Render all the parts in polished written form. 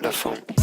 plafond.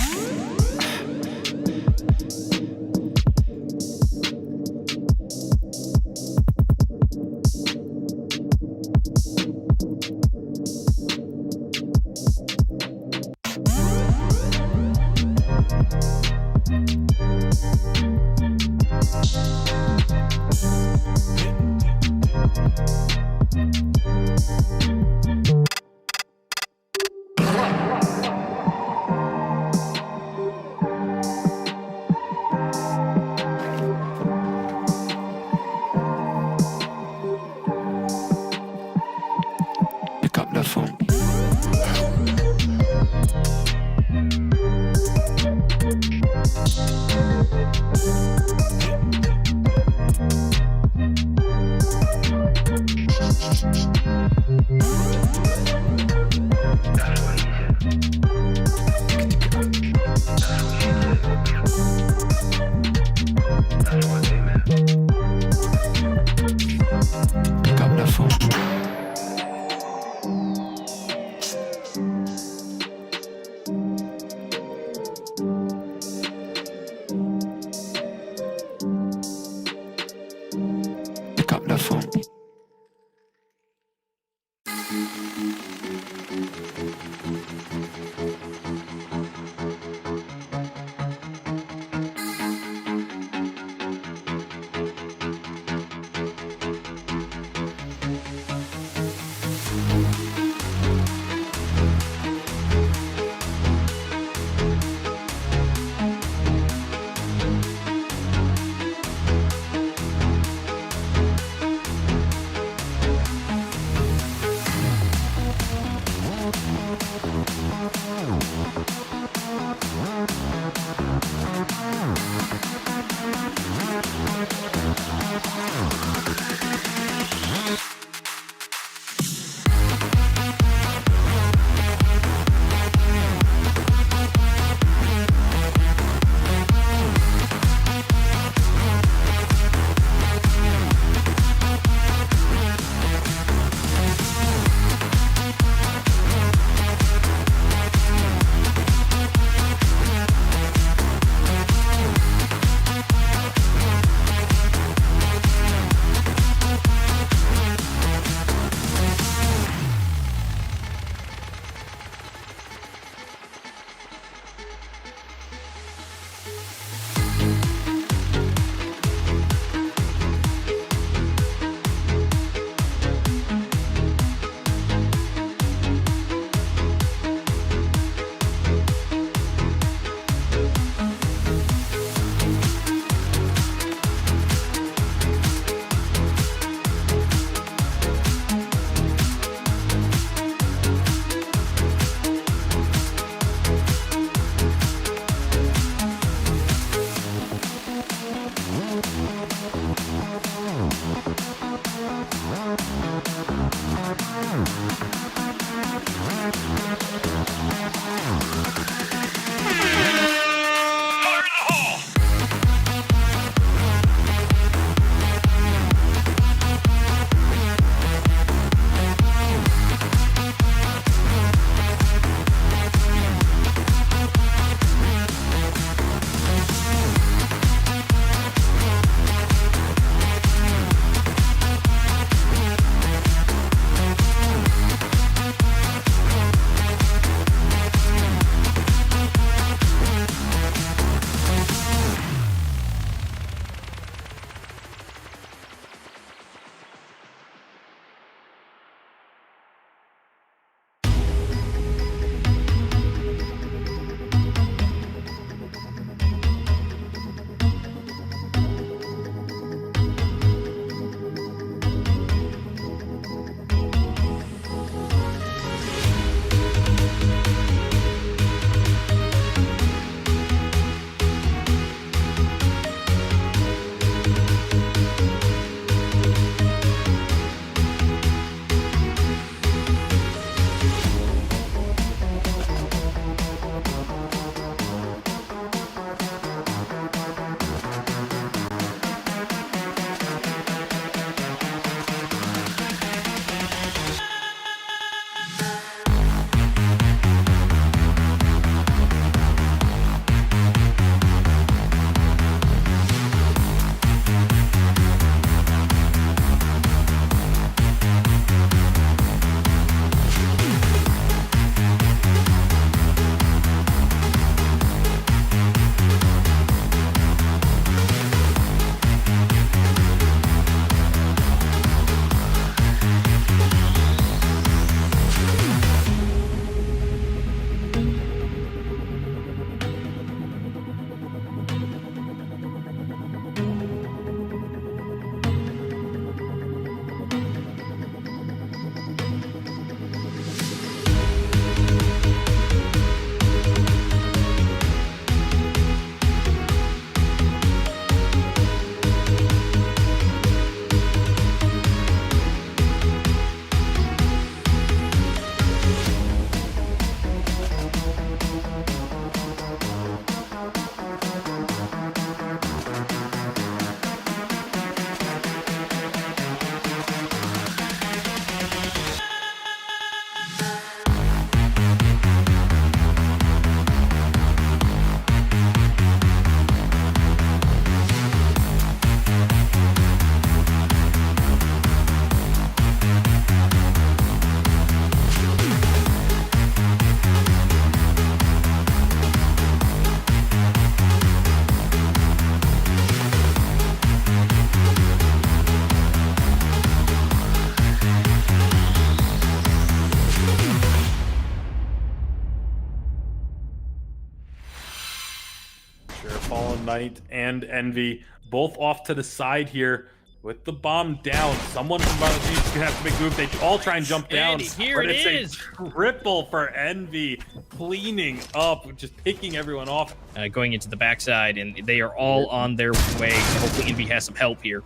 Sure, Fallen Knight and Envy both off to the side here with the bomb down. Someone from Violent Genius is gonna have to make a move. They all try and jump down. And here it is. A triple for Envy, cleaning up, just picking everyone off. Going into the backside, and they are all on their way. So hopefully Envy has some help here.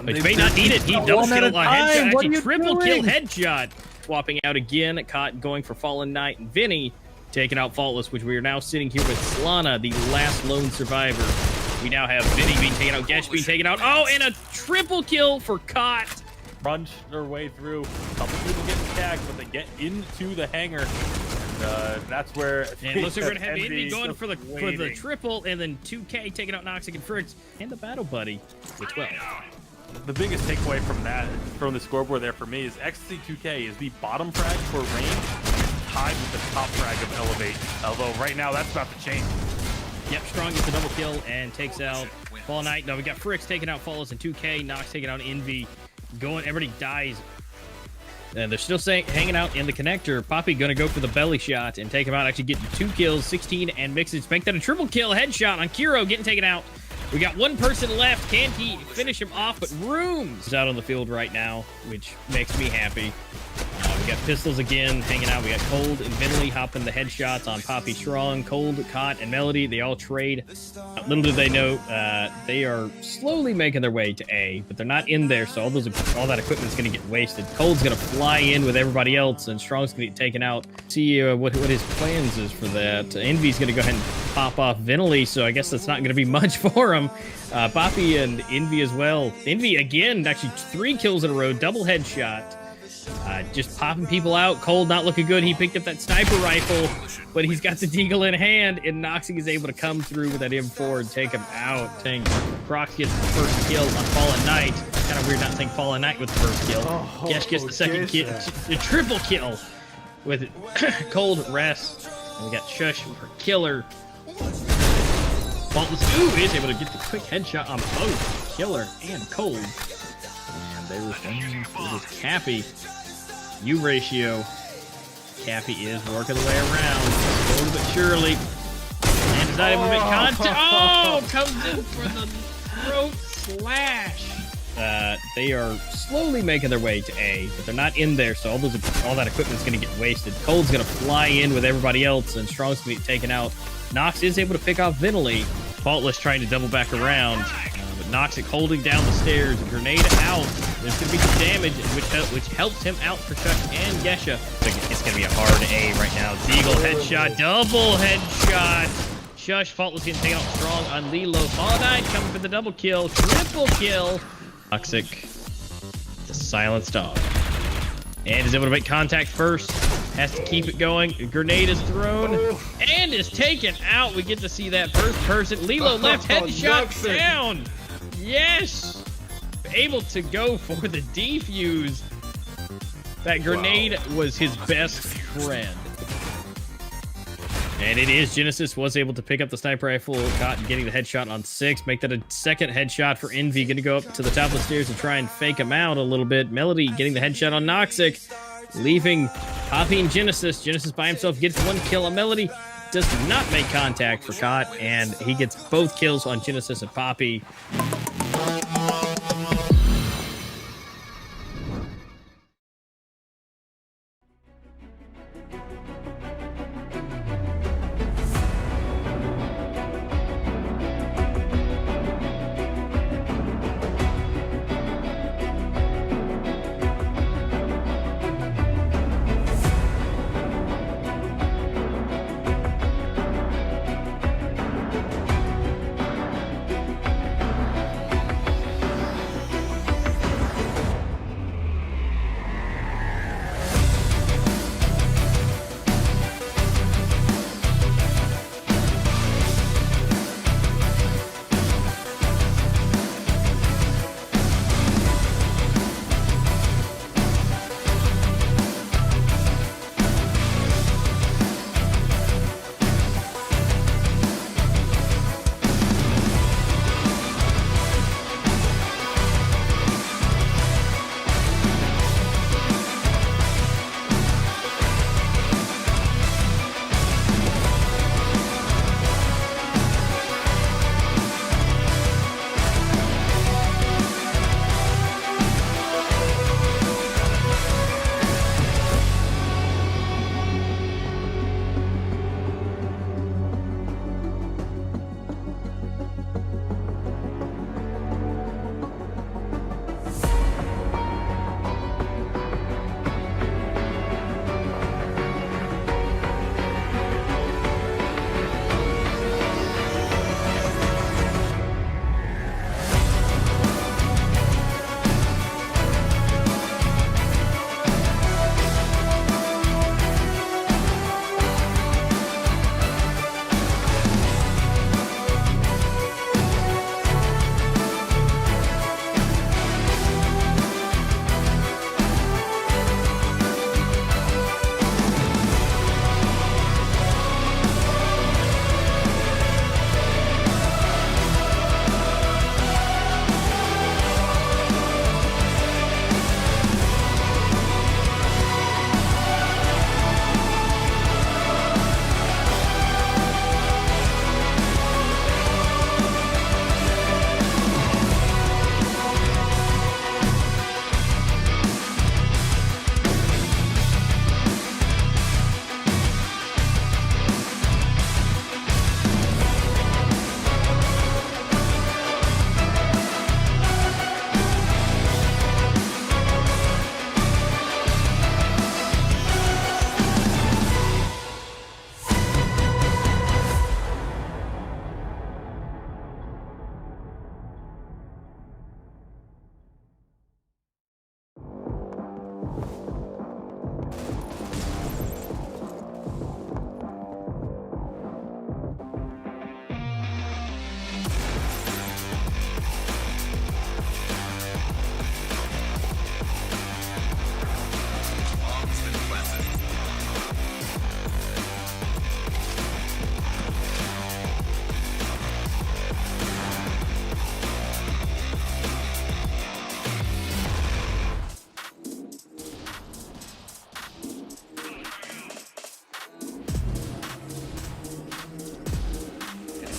Which may not need it. He double kill on headshot. Actually, triple kill headshot. Swapping out again. Caught going for Fallen Knight and Vinny. Taking out Faultless, which we are now sitting here with Slana, the last lone survivor. We now have Vinny being taken out, Gesh being taken out. Oh, and a triple kill for Cot. Crunch their way through. A couple people get tagged, but they get into the hangar. And that's where. And looks like we're gonna have Envy going for the triple, and then 2K taking out Noxic and Fritz, and the battle buddy with 12. The biggest takeaway from that, from the scoreboard there for me, is Ecstasy 2K is the bottom frag for range, tied with the top frag of Elevate. Although right now that's about to change. Yep, Strong gets a double kill and takes out Fallen Knight. Now we got Fricks taking out Follows and 2K. Nox taking out Envy. Everybody dies. And they're still hanging out in the connector. Poppy gonna go for the belly shot and take him out. Actually getting 2 kills, 16 and Mixes. Make that a triple kill headshot on Kiro, getting taken out. We got one person left. Can he finish him off? But Rooms is out on the field right now, which makes me happy. We got Pistols again hanging out. We got Cold and Vinley hopping the headshots on Poppy Strong. Cold, Cot, and Melody. They all trade. Little do they know, they are slowly making their way to A, but they're not in there, so all that equipment's going to get wasted. Cold's going to fly in with everybody else, and Strong's going to get taken out. See what his plans is for that. Envy's going to go ahead and pop off Vinley, so I guess that's not going to be much for him. Poppy and Envy as well. Envy again, actually 3 kills in a row, double headshot. Just popping people out. Cold not looking good. He picked up that sniper rifle, but he's got the deagle in hand, and Noxing is able to come through with that M4 and take him out. Croc gets the first kill on Fallen Knight. Kind of weird not saying Fallen Knight with the first kill. Gesh gets the second kill. The triple kill with it. Cold rest. And we got Shush for Killer. Faultless is able to get the quick headshot on both Killer and Cold. And they were Cappy. U ratio. Cappy is working the way around. Slowly but surely. And is not able to make contact. Oh! Comes in for the throat slash. They are slowly making their way to A, but they're not in there, so all that equipment's going to get wasted. Cold's going to fly in with everybody else, and Strong's going to get taken out. Nox is able to pick off Vinley. Faultless trying to double back around. But Noxic holding down the stairs. Grenade out. There's going to be some damage, which helps him out for Shush and Gesha. It's going to be a hard A right now. Deagle headshot. Double headshot. Shush. Faultless getting taken out Strong on Lilo. Fallen Knight coming for the double kill. Triple kill. Noxic, the silenced dog. And is able to make contact first. Has to keep it going. A grenade is thrown and is taken out. We get to see that first person. Lilo left headshot down. Yes. Able to go for the defuse. That grenade was his best friend. And it is. Genesis was able to pick up the sniper rifle, caught getting the headshot on 6. Make that a second headshot for Envy. Going to go up to the top of the stairs and try and fake him out a little bit. Melody getting the headshot on Noxic, leaving Poppy and Genesis. Genesis by himself gets 1 kill on Melody. Does not make contact for Cot, and he gets both kills on Genesis and Poppy.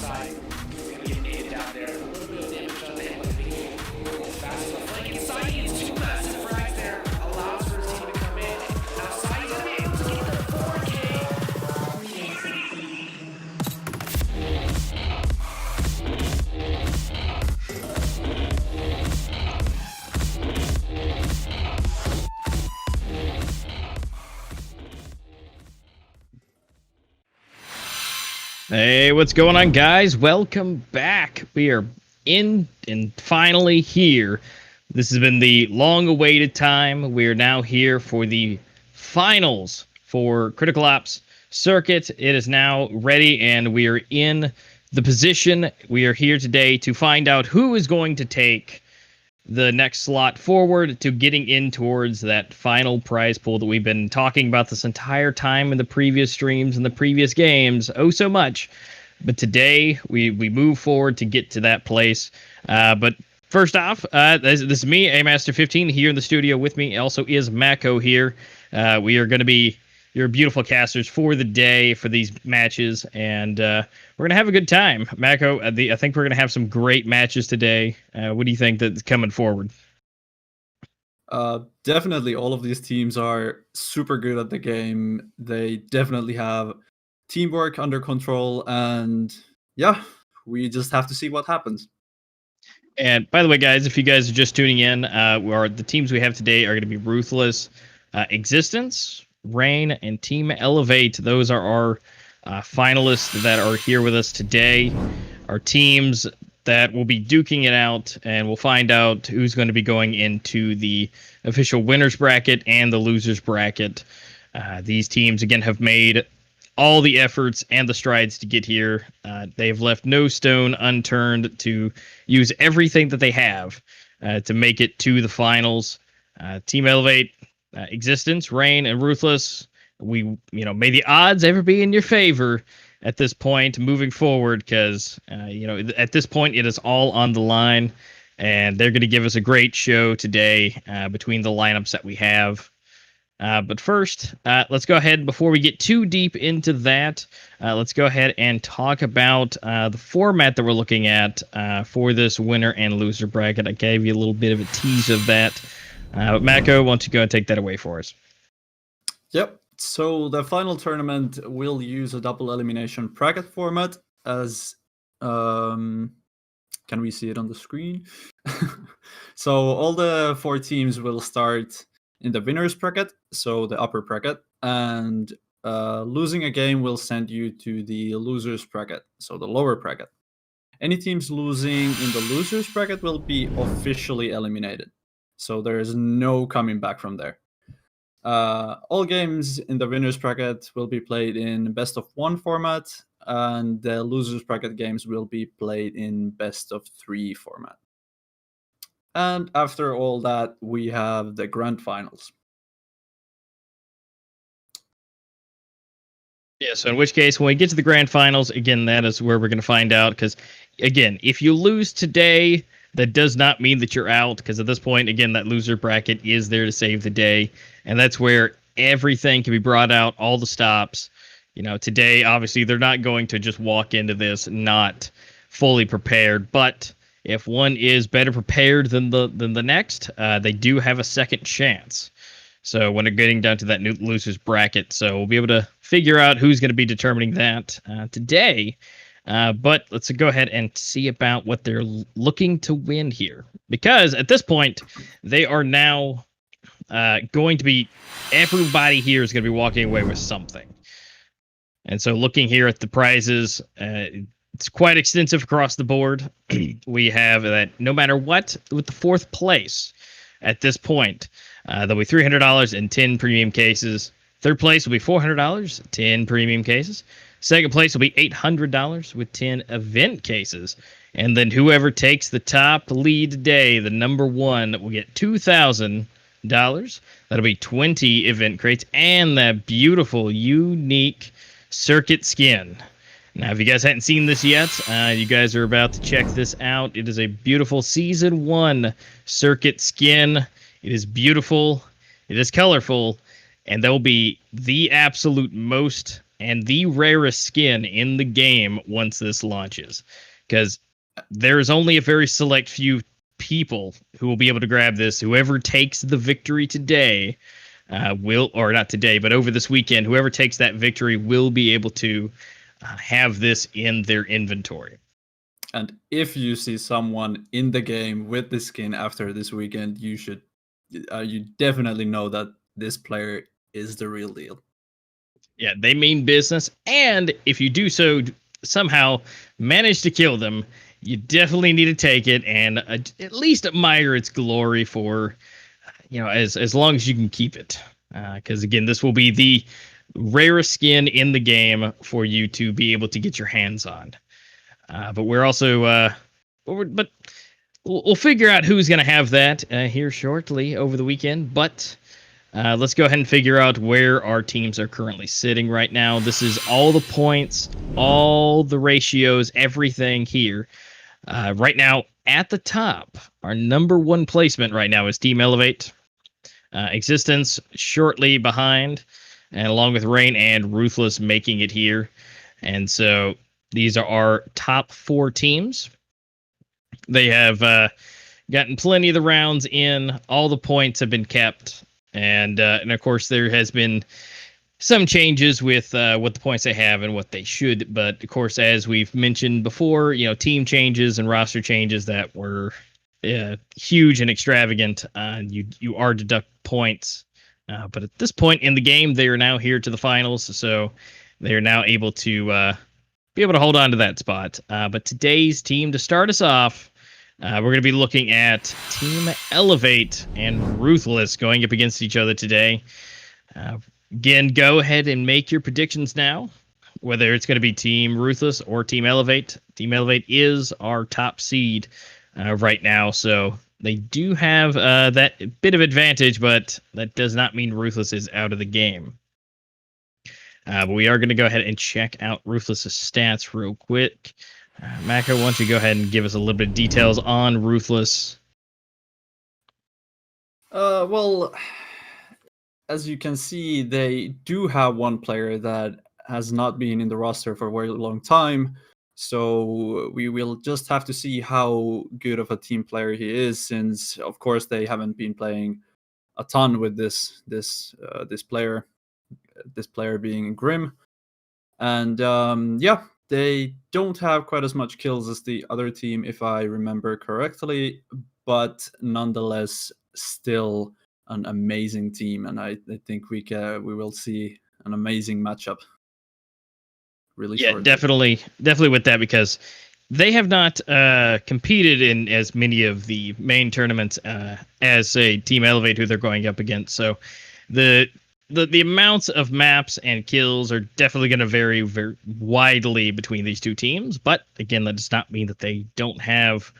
side. He's gonna get aided down there. A little bit of damage on the head with the fast foot flank inside. He gets two massive frags there. Allows for his team to come in. Now Sai's gonna be able to get the 4K. Hey, what's going on, guys? Welcome back. We are in and finally here. This has been the long-awaited time. We are now here for the finals for Critical Ops Circuit. It is now ready, and we are in the position. We are here today to find out who is going to take the next slot forward to getting in towards that final prize pool that we've been talking about this entire time in the previous streams and the previous games, oh so much. But today we move forward to get to that place. But first off, this is me, Amaster15, here in the studio. With me also is Mako here. We are going to be your beautiful casters for the day for these matches, and we're going to have a good time. Mako, I think we're going to have some great matches today. What do you think that's coming forward? Definitely all of these teams are super good at the game. They definitely have teamwork under control, and yeah, we just have to see what happens. And by the way, guys, if you guys are just tuning in, the teams we have today are going to be Ruthless, Existence, Rain, and Team Elevate. Those are our finalists that are here with us today. Our teams that will be duking it out, and we'll find out who's going to be going into the official winners bracket and the losers bracket. These teams, again, have made all the efforts and the strides to get here. They've left no stone unturned to use everything that they have to make it to the finals. Team Elevate, Existence, Rain, and Ruthless, may the odds ever be in your favor at this point moving forward, because at this point it is all on the line, and they're going to give us a great show today between the lineups that we have. But first, let's go ahead, before we get too deep into that, let's go ahead and talk about the format that we're looking at for this winner and loser bracket. I gave you a little bit of a tease of that. But Mako, why don't you go and take that away for us? Yep. So the final tournament will use a double elimination bracket format as can we see it on the screen? So all the 4 teams will start in the winners bracket, so the upper bracket, and losing a game will send you to the losers bracket, so the lower bracket. Any teams losing in the losers bracket will be officially eliminated. So there is no coming back from there. All games in the winners bracket will be played in best of 1 format, and the losers bracket games will be played in best of 3 format. And after all that, we have the grand finals. Yeah, so in which case, when we get to the grand finals, again, that is where we're going to find out. Because, again, if you lose today, that does not mean that you're out, because at this point, again, that loser bracket is there to save the day, and that's where everything can be brought out, all the stops. Today, obviously, they're not going to just walk into this not fully prepared, but if one is better prepared than the next, they do have a second chance. So when they're getting down to that new losers bracket, so we'll be able to figure out who's going to be determining that today. But let's go ahead and see about what they're looking to win here. Because at this point, they are now going to be... Everybody here is going to be walking away with something. And so looking here at the prizes, it's quite extensive across the board. We have that no matter what, with the 4th place at this point, there'll be $300 in 10 premium cases. 3rd place will be $400, 10 premium cases. 2nd place will be $800 with 10 event cases. And then whoever takes the top lead today, the number 1, will get $2,000. That'll be 20 event crates and that beautiful, unique circuit skin. Now, if you guys hadn't seen this yet, you guys are about to check this out. It is a beautiful Season 1 circuit skin. It is beautiful. It is colorful. And there will be the absolute most and the rarest skin in the game once this launches, because there's only a very select few people who will be able to grab this. Whoever takes the victory today will, or not today, but over this weekend, whoever takes that victory will be able to have this in their inventory. And if you see someone in the game with this skin after this weekend, you should, you definitely know that this player is the real deal. Yeah, they mean business. And if you do so somehow manage to kill them, you definitely need to take it and at least admire its glory for, as long as you can keep it. Because again, this will be the rarest skin in the game for you to be able to get your hands on. But we're also, but we'll figure out who's going to have that here shortly over the weekend. But let's go ahead and figure out where our teams are currently sitting right now. This is all the points, all the ratios, everything here. Right now, at the top, our number one placement right now is Team Elevate. Existence shortly behind, and along with Rain and Ruthless making it here. And so these are our top 4 teams. They have gotten plenty of the rounds in. All the points have been kept. And of course, there has been some changes with what the points they have and what they should. But of course, as we've mentioned before, team changes and roster changes that were huge and extravagant. You are deduct points. But at this point in the game, they are now here to the finals. So they are now able to be able to hold on to that spot. But today's team, to start us off, we're going to be looking at Team Elevate and Ruthless going up against each other today. Again, go ahead and make your predictions now, whether it's going to be Team Ruthless or Team Elevate. Team Elevate is our top seed right now, so they do have that bit of advantage, but that does not mean Ruthless is out of the game. But we are going to go ahead and check out Ruthless's stats real quick. Mako, why don't you go ahead and give us a little bit of details on Ruthless? Well, as you can see, they do have one player that has not been in the roster for a very long time. So we will just have to see how good of a team player he is, since of course they haven't been playing a ton with this player being Grim. And they don't have quite as much kills as the other team, if I remember correctly, but nonetheless still an amazing team, and I think we will see an amazing matchup. Really shortly. Definitely with that, because they have not competed in as many of the main tournaments as, say, Team Elevate, who they're going up against. So the amounts of maps and kills are definitely going to vary very widely between these two teams. But again, that does not mean that they don't have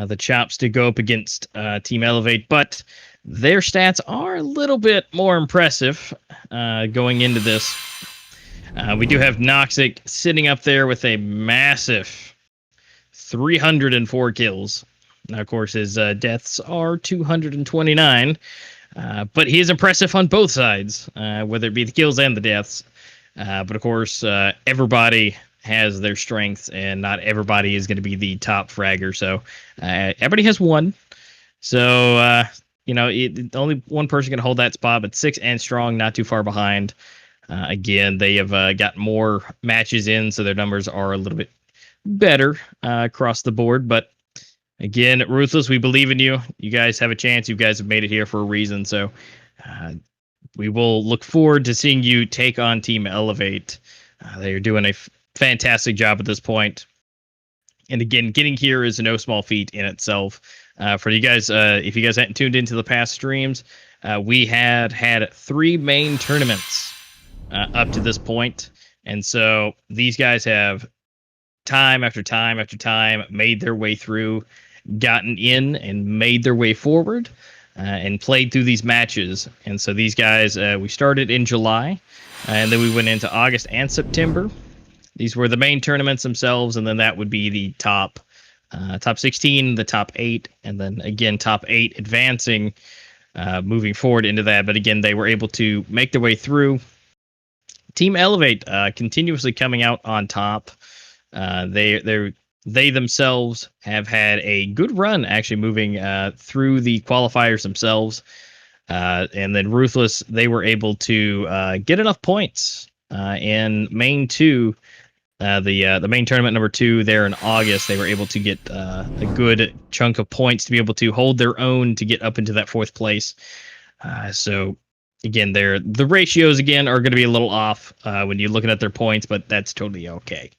the chops to go up against Team Elevate. But their stats are a little bit more impressive going into this. We do have Noxic sitting up there with a massive 304 kills. Now, of course, his deaths are 229. But he is impressive on both sides, whether it be the kills and the deaths. But of course, everybody has their strengths, and not everybody is going to be the top fragger. So everybody has one. So, only one person can hold that spot, but 6 and strong, not too far behind. Again, they have got more matches in, so their numbers are a little bit better across the board. But again, Ruthless, we believe in you. You guys have a chance. You guys have made it here for a reason. So we will look forward to seeing you take on Team Elevate. They are doing a fantastic job at this point. And again, getting here is no small feat in itself. For you guys, if you guys hadn't tuned into the past streams, we had 3 main tournaments up to this point. And so these guys have time after time after time made their way through, gotten in and made their way forward, and played through these matches. And so these guys, we started in July, and then we went into August and September. These were the main tournaments themselves, and then that would be the top 16, the top 8, and then again top 8 advancing, moving forward into that. But again, they were able to make their way through. Team Elevate continuously coming out on top. They themselves have had a good run, actually moving through the qualifiers themselves. And then Ruthless, they were able to get enough points in main 2. The main tournament number 2 there in August, they were able to get a good chunk of points to be able to hold their own to get up into that 4th place. So again, the ratios again are going to be a little off when you're looking at their points, but that's totally okay.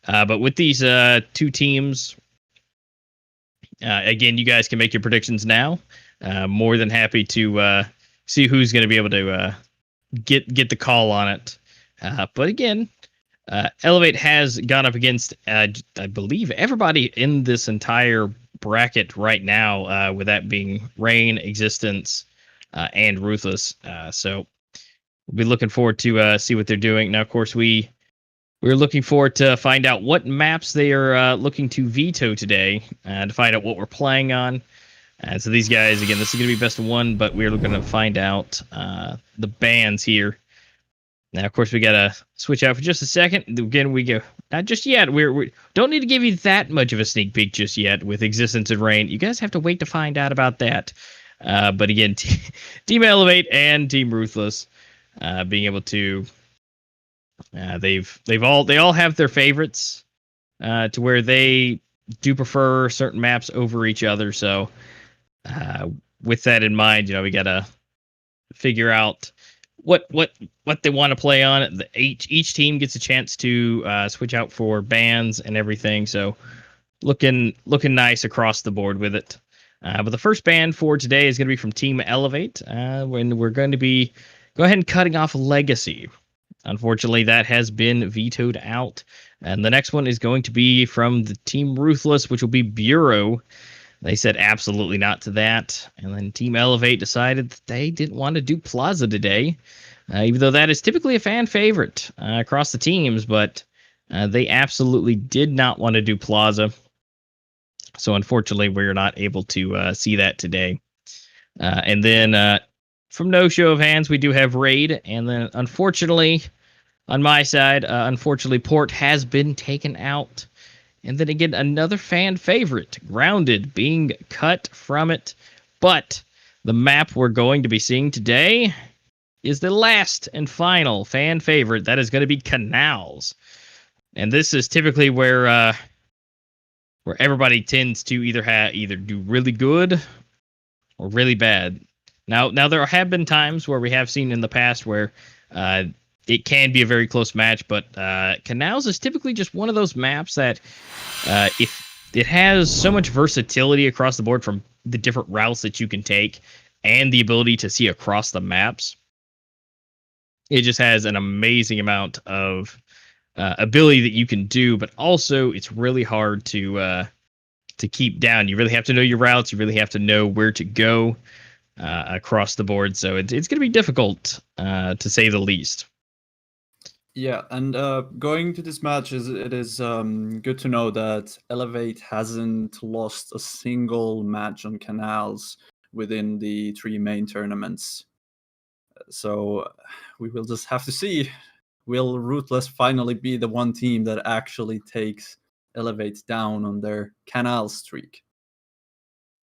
But with these 2 teams, again, you guys can make your predictions now. More than happy to see who's going to be able to get the call on it. But again, Elevate has gone up against, I believe, everybody in this entire bracket right now, with that being Rain, Existence, and Ruthless. So we'll be looking forward to see what they're doing. Now, of course, we're looking forward to find out what maps they are looking to veto today, to find out what we're playing on. So these guys, again, this is going to be best of 1, but we're going to find out the bans here. Now, of course, we got to switch out for just a second. Again, we go, not just yet. We don't need to give you that much of a sneak peek just yet with Existence and Rain. You guys have to wait to find out about that. But again, Team Elevate and Team Ruthless being able to, they all have their favorites to where they do prefer certain maps over each other. So with that in mind, we got to figure out what they want to play on. Each team gets a chance to switch out for bans and everything. So looking nice across the board with it. But the first ban for today is going to be from Team Elevate, when we're going to be go ahead and cutting off Legacy. Unfortunately, that has been vetoed out. And the next one is going to be from the Team Ruthless, which will be Bureau. They said absolutely not to that. And then Team Elevate decided that they didn't want to do Plaza today, even though that is typically a fan favorite across the teams. But they absolutely did not want to do Plaza. So unfortunately, we're not able to see that today. And then from no show of hands, we do have Raid. And then unfortunately, on my side, unfortunately, Port has been taken out. And then again, another fan favorite, Grounded, being cut from it. But the map we're going to be seeing today is the last and final fan favorite. That is going to be Canals. And this is typically where everybody tends to either do really good or really bad. Now there have been times where we have seen in the past where it can be a very close match, but Canals is typically just one of those maps that if it has so much versatility across the board from the different routes that you can take and the ability to see across the maps, it just has an amazing amount of ability that you can do, but also it's really hard to keep down. You really have to know your routes. You really have to know where to go across the board. So it's going to be difficult to say the least. Yeah, and going to this match, it is good to know that Elevate hasn't lost a single match on Canals within the 3 main tournaments. So we will just have to see. Will Ruthless finally be the one team that actually takes Elevate down on their Canal streak?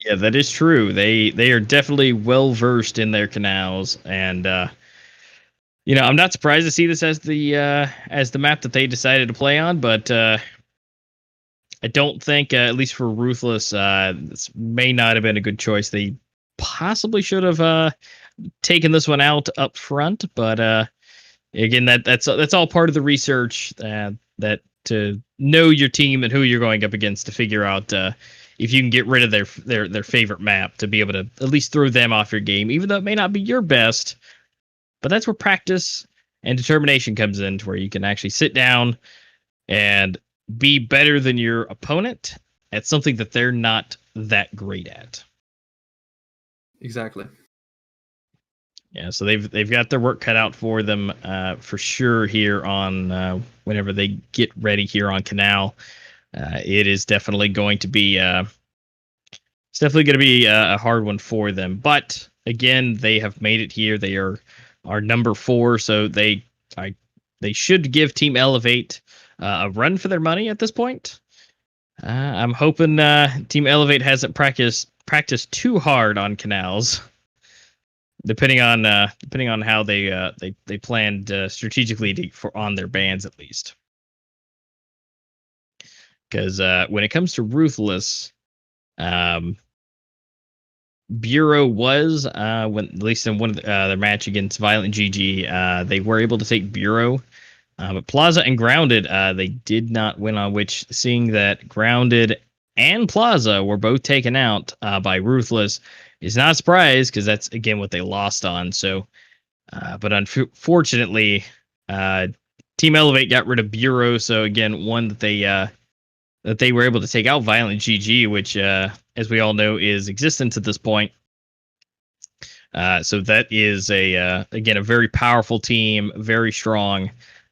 Yeah, that is true. They are definitely well versed in their Canals, and I'm not surprised to see this as the map that they decided to play on, but I don't think, at least for Ruthless, this may not have been a good choice. They possibly should have taken this one out up front, but again, that's all part of the research, that to know your team and who you're going up against to figure out if you can get rid of their favorite map, to be able to at least throw them off your game, even though it may not be your best. But that's where practice and determination comes in, to where you can actually sit down and be better than your opponent at something that they're not that great at. Exactly. Yeah, so they've got their work cut out for them for sure here on whenever they get ready here on Canal. It is definitely going to be a hard one for them. But again, they have made it here. They are number 4, so I they should give Team Elevate a run for their money at this point. I'm hoping Team Elevate hasn't practiced too hard on canals, depending on how they planned strategically on their bans at least. Because when it comes to Ruthless, Bureau was at least in one of their match against Violent GG, they were able to take Bureau. But Plaza and Grounded, they did not win on, which, seeing that Grounded and Plaza were both taken out by Ruthless, is not a surprise, because that's, again, what they lost on. So, but unfortunately, Team Elevate got rid of Bureau, so, again, one that they were able to take out Violent GG, which, as we all know, is existence at this point. So that is, again, a very powerful team, very strong.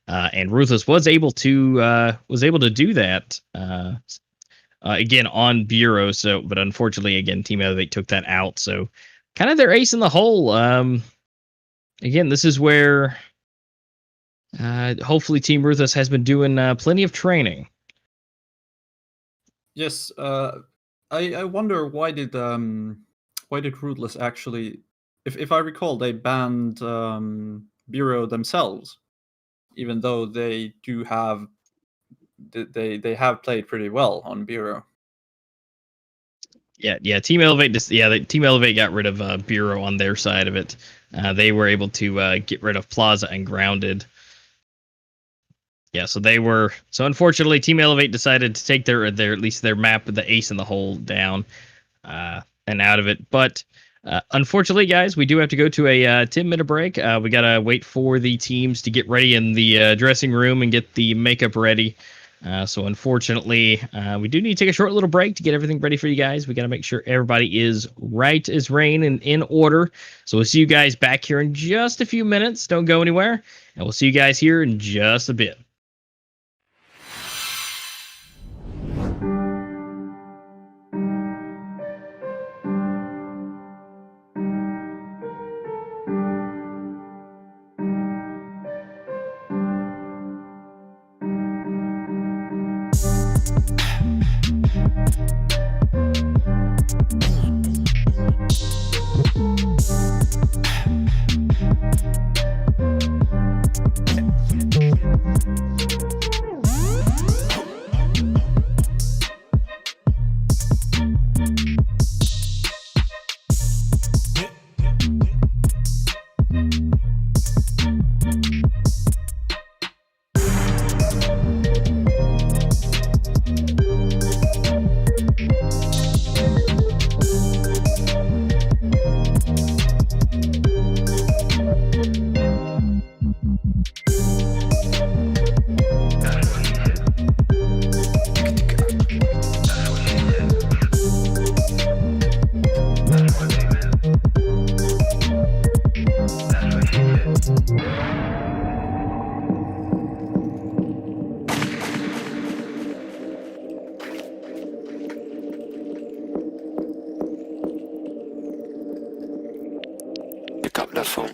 And Ruthless was able to do that again on Bureau. So, but unfortunately, again, Team Elevate took that out. So, kind of their ace in the hole. Again, this is where hopefully Team Ruthless has been doing plenty of training. Yes, I wonder why did Ruthless actually, if I recall, they banned Bureau themselves. Even though they do have, they have played pretty well on Bureau. Yeah. Team Elevate Team Elevate got rid of Bureau on their side of it. They were able to get rid of Plaza and Grounded. Yeah, so unfortunately, Team Elevate decided to take their at least their map with the ace in the hole down and out of it. But unfortunately, guys, we do have to go to a 10-minute break. We got to wait for the teams to get ready in the dressing room and get the makeup ready. So unfortunately, we do need to take a short little break to get everything ready for you guys. We got to make sure everybody is right as rain and in order. So we'll see you guys back here in just a few minutes. Don't go anywhere. And we'll see you guys here in just a bit. Pick up the phone.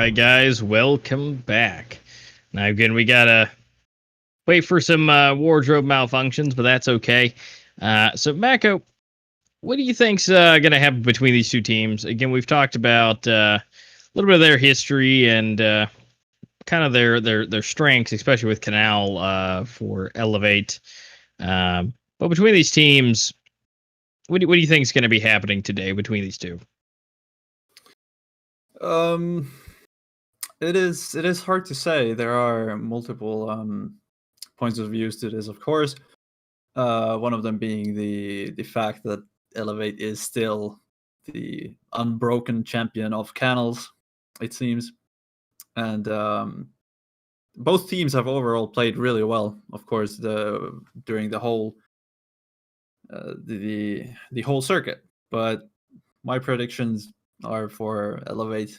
right, guys, welcome back. Now, again, we gotta wait for some wardrobe malfunctions, but that's okay. So, Mako, what do you think's gonna happen between these two teams? Again, we've talked about a little bit of their history and kind of their strengths, especially with Canal for Elevate. But between these teams, what do you think is going to be happening today between these two? It is hard to say. There are multiple points of views to this, of course. One of them being the fact that Elevate is still the unbroken champion of Canals, it seems, and both teams have overall played really well. Of course, during the whole the whole circuit, but my predictions are for Elevate.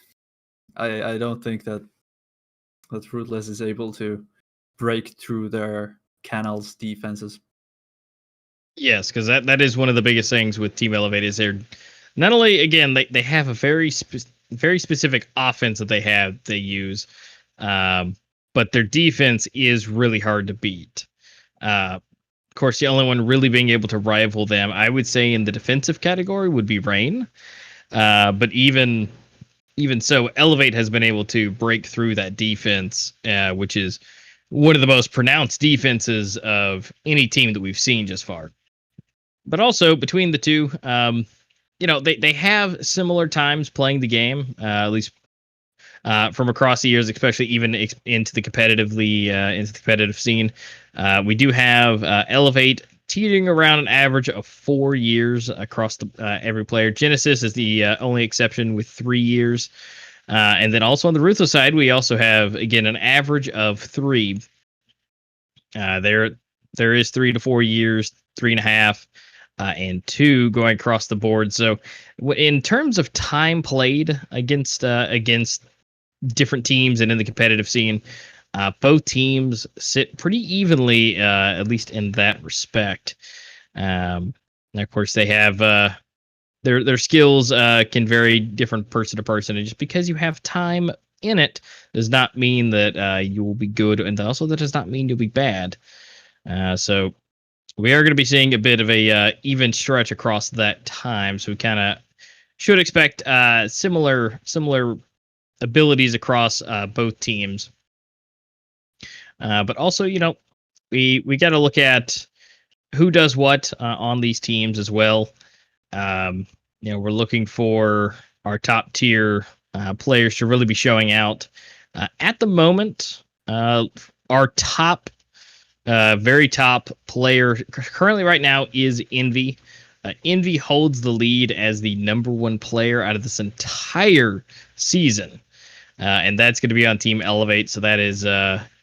I don't think that Ruthless is able to break through their Canals defenses. Yes, because that is one of the biggest things with Team Elevate is they're not only, again, they have a very specific offense that they use, but their defense is really hard to beat. Of course, the only one really being able to rival them, I would say, in the defensive category would be Rain. But even so, Elevate has been able to break through that defense, which is one of the most pronounced defenses of any team that we've seen just far. But also between the two, they have similar times playing the game, at least from across the years, especially even into the competitive scene. We do have Elevate teetering around an average of 4 years across every player. Genesis is the only exception with 3 years. And then also on the Ruthless side, we also have, again, an average of 3. There is 3 to 4 years, 3.5, and 2 going across the board. So in terms of time played against different teams and in the competitive scene, both teams sit pretty evenly, at least in that respect. And of course, they have their skills can vary different person to person, and just because you have time in it does not mean that you will be good, and also that does not mean you'll be bad. So we are going to be seeing a bit of a even stretch across that time. So we kind of should expect similar abilities across both teams. But also, we got to look at who does what on these teams as well. We're looking for our top tier players to really be showing out. At the moment, our top, very top player currently right now is Envy. Envy holds the lead as the number 1 player out of this entire season. And that's going to be on Team Elevate. So that is,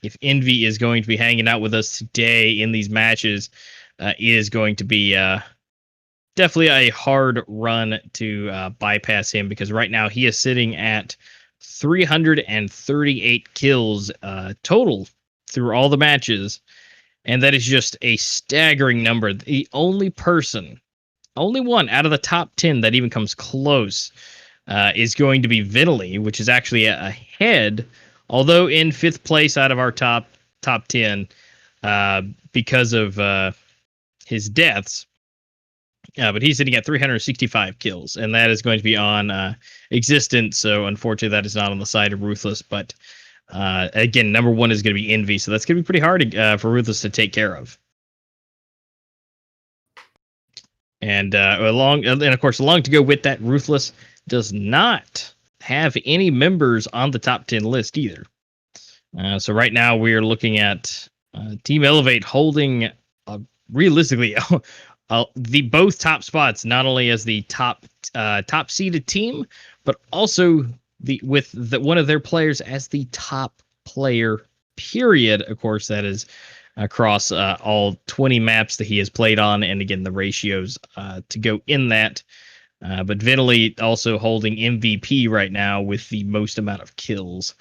if Envy is going to be hanging out with us today in these matches, is going to be definitely a hard run to bypass him, because right now he is sitting at 338 kills total through all the matches. And that is just a staggering number. The only one out of the top 10 that even comes close is going to be Vinley, which is actually ahead, although in 5th place out of our top 10 because of his deaths. But he's sitting at 365 kills, and that is going to be on Existence. So unfortunately, that is not on the side of Ruthless. But again, number 1 is going to be Envy, so that's going to be pretty hard for Ruthless to take care of. And along to go with that, Ruthless does not have any members on the top 10 list either. So right now we are looking at Team Elevate holding realistically the both top spots, not only as the top seeded team, but also with one of their players as the top player. Period. Of course, that is across all 20 maps that he has played on, and again the ratios to go in that. But Vinley also holding MVP right now with the most amount of kills.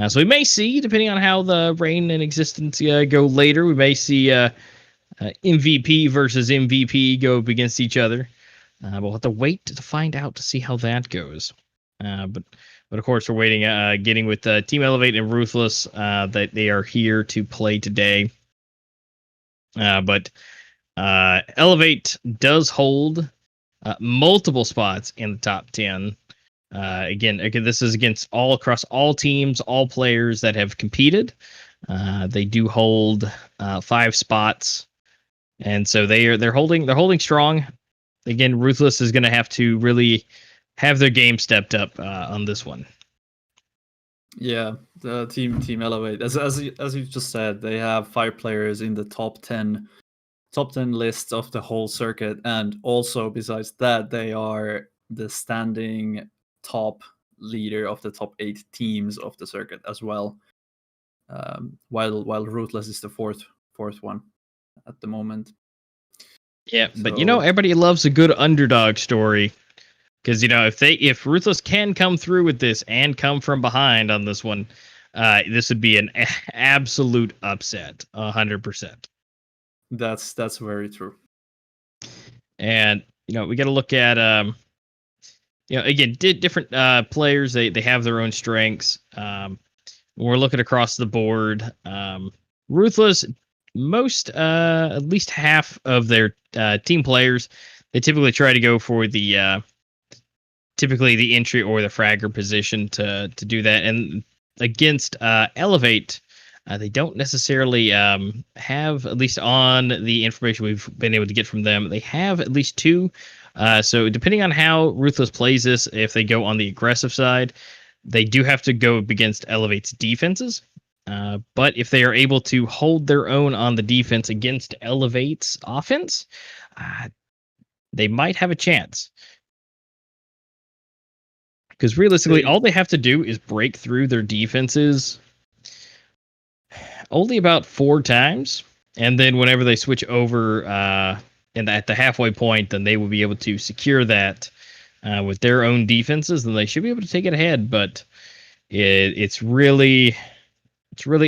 So we may see, depending on how the Reign and Existence go later, we may see MVP versus MVP go up against each other. We'll have to wait to find out to see how that goes. But But of course, we're waiting, getting with Team Elevate and Ruthless that they are here to play today. But Elevate does hold multiple spots in the top 10. Again, this is across all teams, all players that have competed. They do hold 5 spots, and so they're holding strong. Again, Ruthless is going to have to really have their game stepped up on this one. Yeah, the team Elevate, as you just said, they have 5 players in the top 10 list of the whole circuit, and also besides that, they are the standing top leader of the top 8 teams of the circuit as well. While Ruthless is the fourth one at the moment. Yeah, but everybody loves a good underdog story, because if Ruthless can come through with this and come from behind on this one, this would be an absolute upset, 100%. That's very true. And we got to look at again, different players. They have their own strengths. We're looking across the board. Ruthless, at least half of their team players, they typically try to go for the typically the entry or the fragger position to do that. And against Elevate, they don't necessarily have, at least on the information we've been able to get from them, they have at least 2. So depending on how Ruthless plays this, if they go on the aggressive side, they do have to go up against Elevate's defenses. But if they are able to hold their own on the defense against Elevate's offense, they might have a chance. Because realistically, all they have to do is break through their defenses only about 4 times. And then whenever they switch over at the halfway point, then they will be able to secure that with their own defenses, and they should be able to take it ahead. But it's really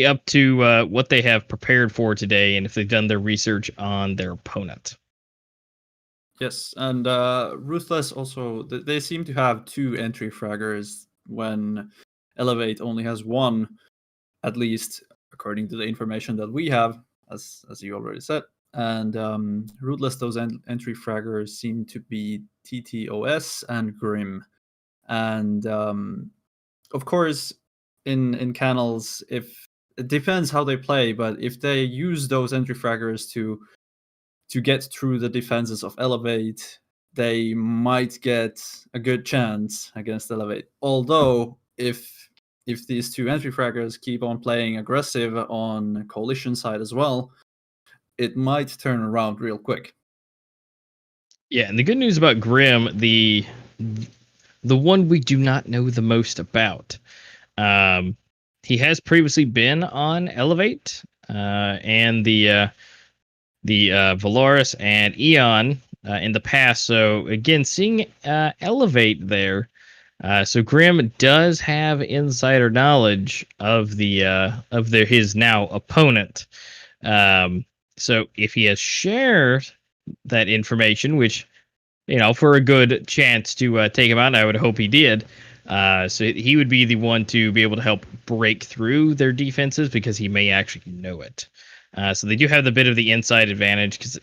up to what they have prepared for today, and if they've done their research on their opponent. Yes, and Ruthless also, they seem to have 2 entry fraggers when Elevate only has 1, at least according to the information that we have, as you already said. And Ruthless, those entry fraggers seem to be TTOS and Grim. And of course, in Canals, if it depends how they play, but if they use those entry fraggers to get through the defenses of Elevate, they might get a good chance against Elevate. Although, if these 2 entry fraggers keep on playing aggressive on Coalition side as well, it might turn around real quick. Yeah, and the good news about Grim, the one we do not know the most about, he has previously been on Elevate and the Valoris and Eon in the past. So again, seeing Elevate there, so Grim does have insider knowledge of his now opponent. So if he has shared that information, which for a good chance to take him out, I would hope he did. So he would be the one to be able to help break through their defenses, because he may actually know it. So they do have the bit of the inside advantage, because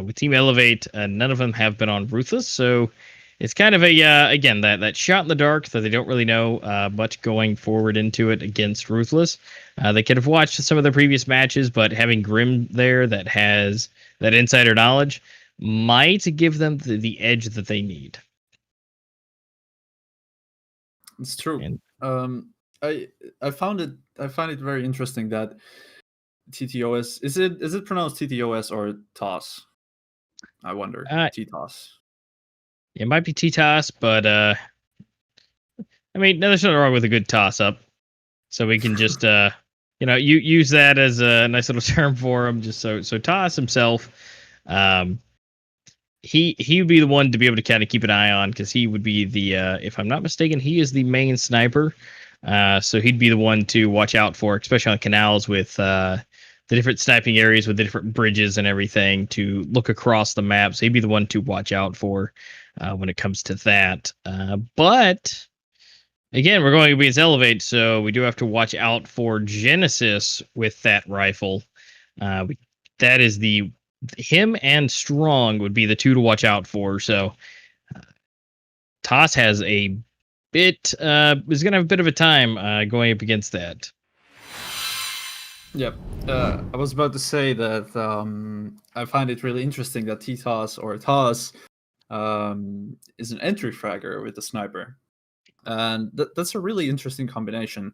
with Team Elevate, none of them have been on Ruthless, so it's kind of a again that shot in the dark that they don't really know much going forward into it against Ruthless. They could have watched some of the previous matches, but having Grim there that has that insider knowledge might give them the edge that they need. It's true. And I find it very interesting that TTOS, is it pronounced TTOS or TOS? I wonder. TTOS. It might be T-Toss, but I mean, there's nothing wrong with a good toss-up. So we can just you use that as a nice little term for him. Just so Toss himself, he would be the one to be able to kind of keep an eye on, because he would be the if I'm not mistaken, he is the main sniper. So he'd be the one to watch out for, especially on canals with the different sniping areas with the different bridges and everything, to look across the map. So he'd be the one to watch out for when it comes to that. But Again, we're going against Elevate, so we do have to watch out for Genesis with that rifle. That is him and Strong would be the two to watch out for. So Toss has a bit is going to have a bit of a time going up against that. Yep. I was about to say that I find it really interesting that T-Toss or Toss is an entry fragger with the sniper. And that's a really interesting combination.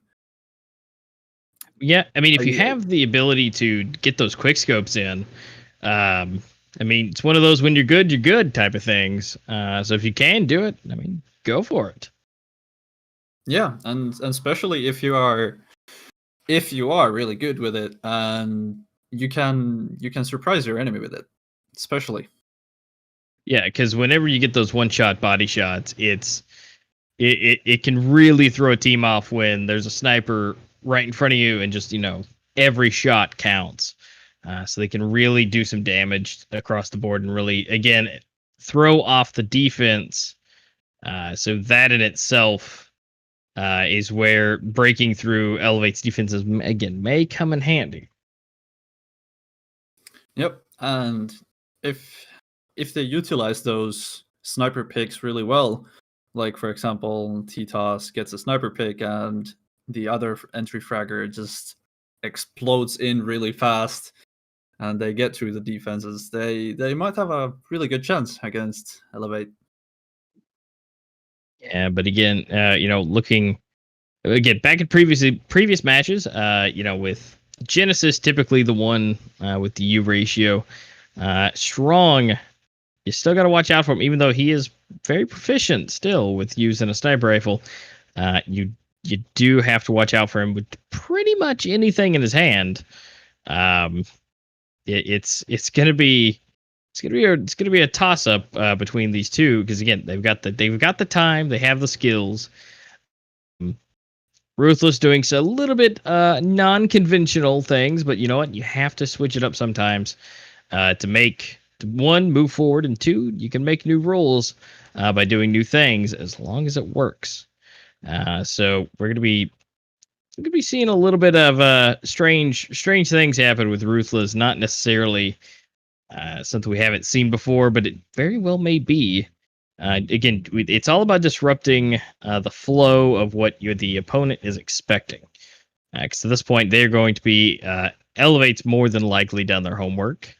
Yeah, I mean, if you have the ability to get those quick scopes in, I mean, it's one of those when you're good type of things. So if you can do it, I mean, go for it. Yeah, and especially if you are really good with it, and you can surprise your enemy with it, especially. Yeah, because whenever you get those one-shot body shots, it can really throw a team off when there's a sniper right in front of you and just, every shot counts. So they can really do some damage across the board and really, again, throw off the defense. So that in itself is where breaking through Elevate's defenses, again, may come in handy. Yep, and if they utilize those sniper picks really well, like for example, T-Toss gets a sniper pick and the other entry fragger just explodes in really fast and they get through the defenses, they might have a really good chance against Elevate. Yeah, but again, looking again back at previous matches, with Genesis typically the one with the U ratio. Strong, you still got to watch out for him, even though he is very proficient still with using a sniper rifle. You do have to watch out for him with pretty much anything in his hand. It's gonna be a toss up between these two because again they've got the time, they have the skills. Ruthless doing a little bit non-conventional things, but you know what? You have to switch it up sometimes to make one move forward, and two, you can make new rules by doing new things as long as it works. So we're gonna be seeing a little bit of strange things happen with Ruthless. Not necessarily something we haven't seen before, but it very well may be. Again, it's all about disrupting the flow of what the opponent is expecting. Because at this point, they're going to be Elevate's more than likely done their homework.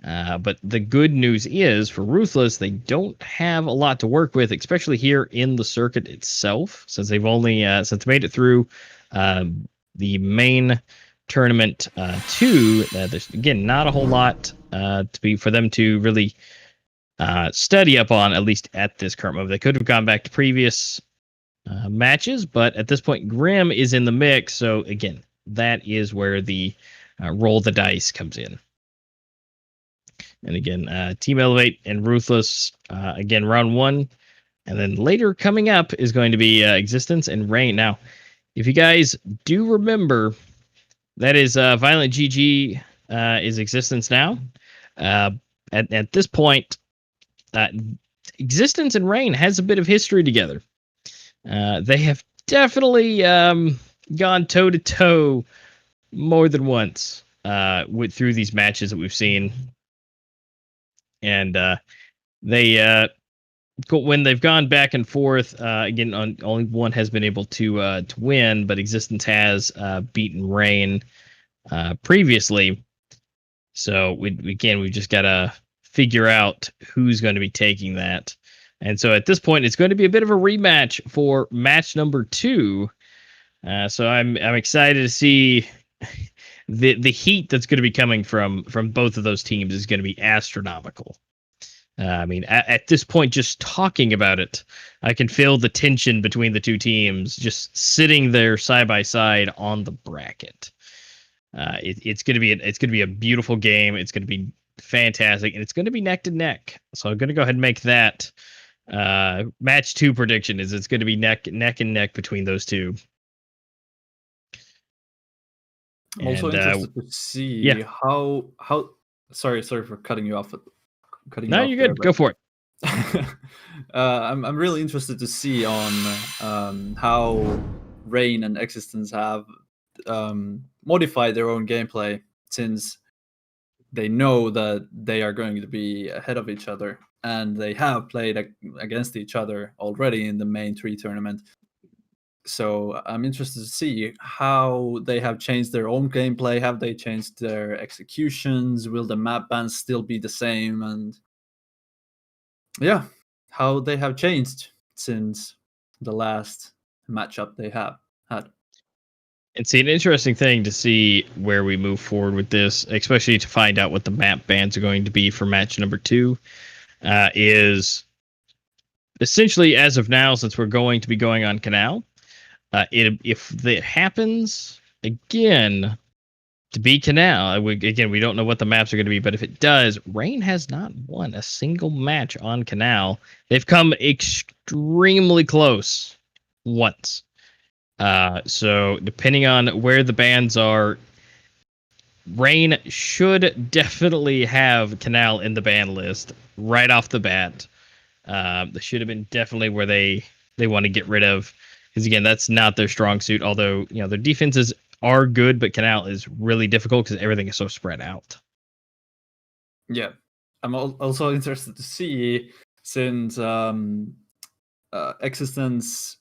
But the good news is for Ruthless, they don't have a lot to work with, especially here in the circuit itself, since they've only since made it through the main tournament 2. There's again not a whole lot for them to really study up on, at least at this current moment. They could have gone back to previous matches, but at this point, Grim is in the mix. So again, that is where the roll the dice comes in. And again, Team Elevate and Ruthless, again, round 1. And then later coming up is going to be Existence and Rain. Now, if you guys do remember, that is Violent GG is Existence now. At this point, Existence and Rain has a bit of history together. They have definitely gone toe-to-toe more than once through these matches that we've seen. And when they've gone back and forth, again, only one has been able to win, but Existence has beaten Rain previously. So we've just got to figure out who's going to be taking that. And so at this point, it's going to be a bit of a rematch for match number 2. So I'm excited to see the heat that's going to be coming from both of those teams is going to be astronomical. I mean, at this point, just talking about it, I can feel the tension between the two teams just sitting there side by side on the bracket. It's going to be a beautiful game. It's going to be fantastic, and it's going to be neck to neck. So I'm going to go ahead and make that match 2 prediction. Is it's going to be neck and neck between those two. Also interested to see how. Sorry for cutting you off. No, you're good. Go for it. I'm really interested to see on how Rain and Existence have modified their own gameplay, since they know that they are going to be ahead of each other, and they have played against each other already in the main 3 tournament. So I'm interested to see how they have changed their own gameplay. Have they changed their executions? Will the map bans still be the same? And yeah, how they have changed since the last matchup they have had. It's an interesting thing to see where we move forward with this, especially to find out what the map bans are going to be for match number 2. Is essentially, as of now, since we're going to be going on Canal, if it happens again to be Canal, we don't know what the maps are going to be, but if it does, Rain has not won a single match on Canal. They've come extremely close once. So depending on where the bans are, Rain should definitely have Canal in the ban list right off the bat. That should have been definitely where they want to get rid of, because again, that's not their strong suit. Although their defenses are good, but Canal is really difficult because everything is so spread out. Yeah, I'm also interested to see, since Existence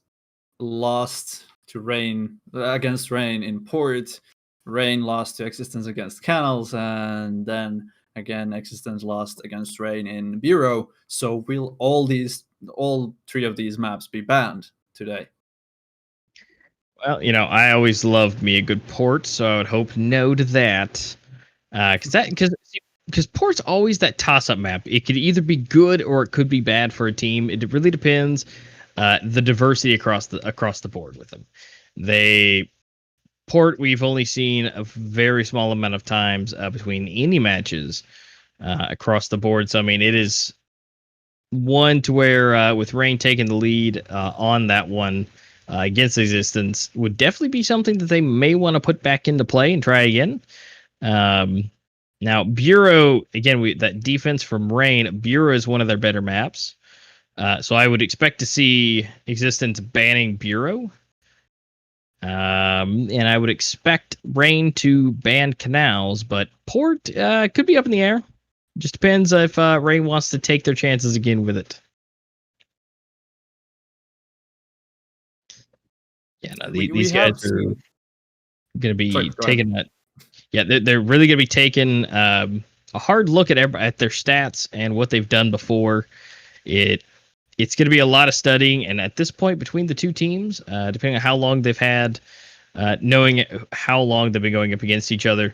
lost to Rain against Rain in Port. Rain lost to Existence against Canals, and then again Existence lost against Rain in Bureau. So will all 3 of these maps be banned today? Well, I always loved me a good port, so I would hope no to that. Because port's always that toss-up map. It could either be good or it could be bad for a team. It really depends. The diversity across the board with them. Port we've only seen a very small amount of times between any matches across the board. So I mean, it is one to where with Rain taking the lead on that one against Existence would definitely be something that they may want to put back into play and try again. Now Bureau, again, that defense from Rain, Bureau is one of their better maps. So I would expect to see Existence banning Bureau. And I would expect Rain to ban Canals, but Port could be up in the air. Just depends if Rain wants to take their chances again with it. Yeah, no, these guys are going to be taking that. Yeah, they're really going to be taking a hard look at their stats and what they've done before. It's going to be a lot of studying, and at this point, between the two teams, depending on how long they've had, knowing how long they've been going up against each other,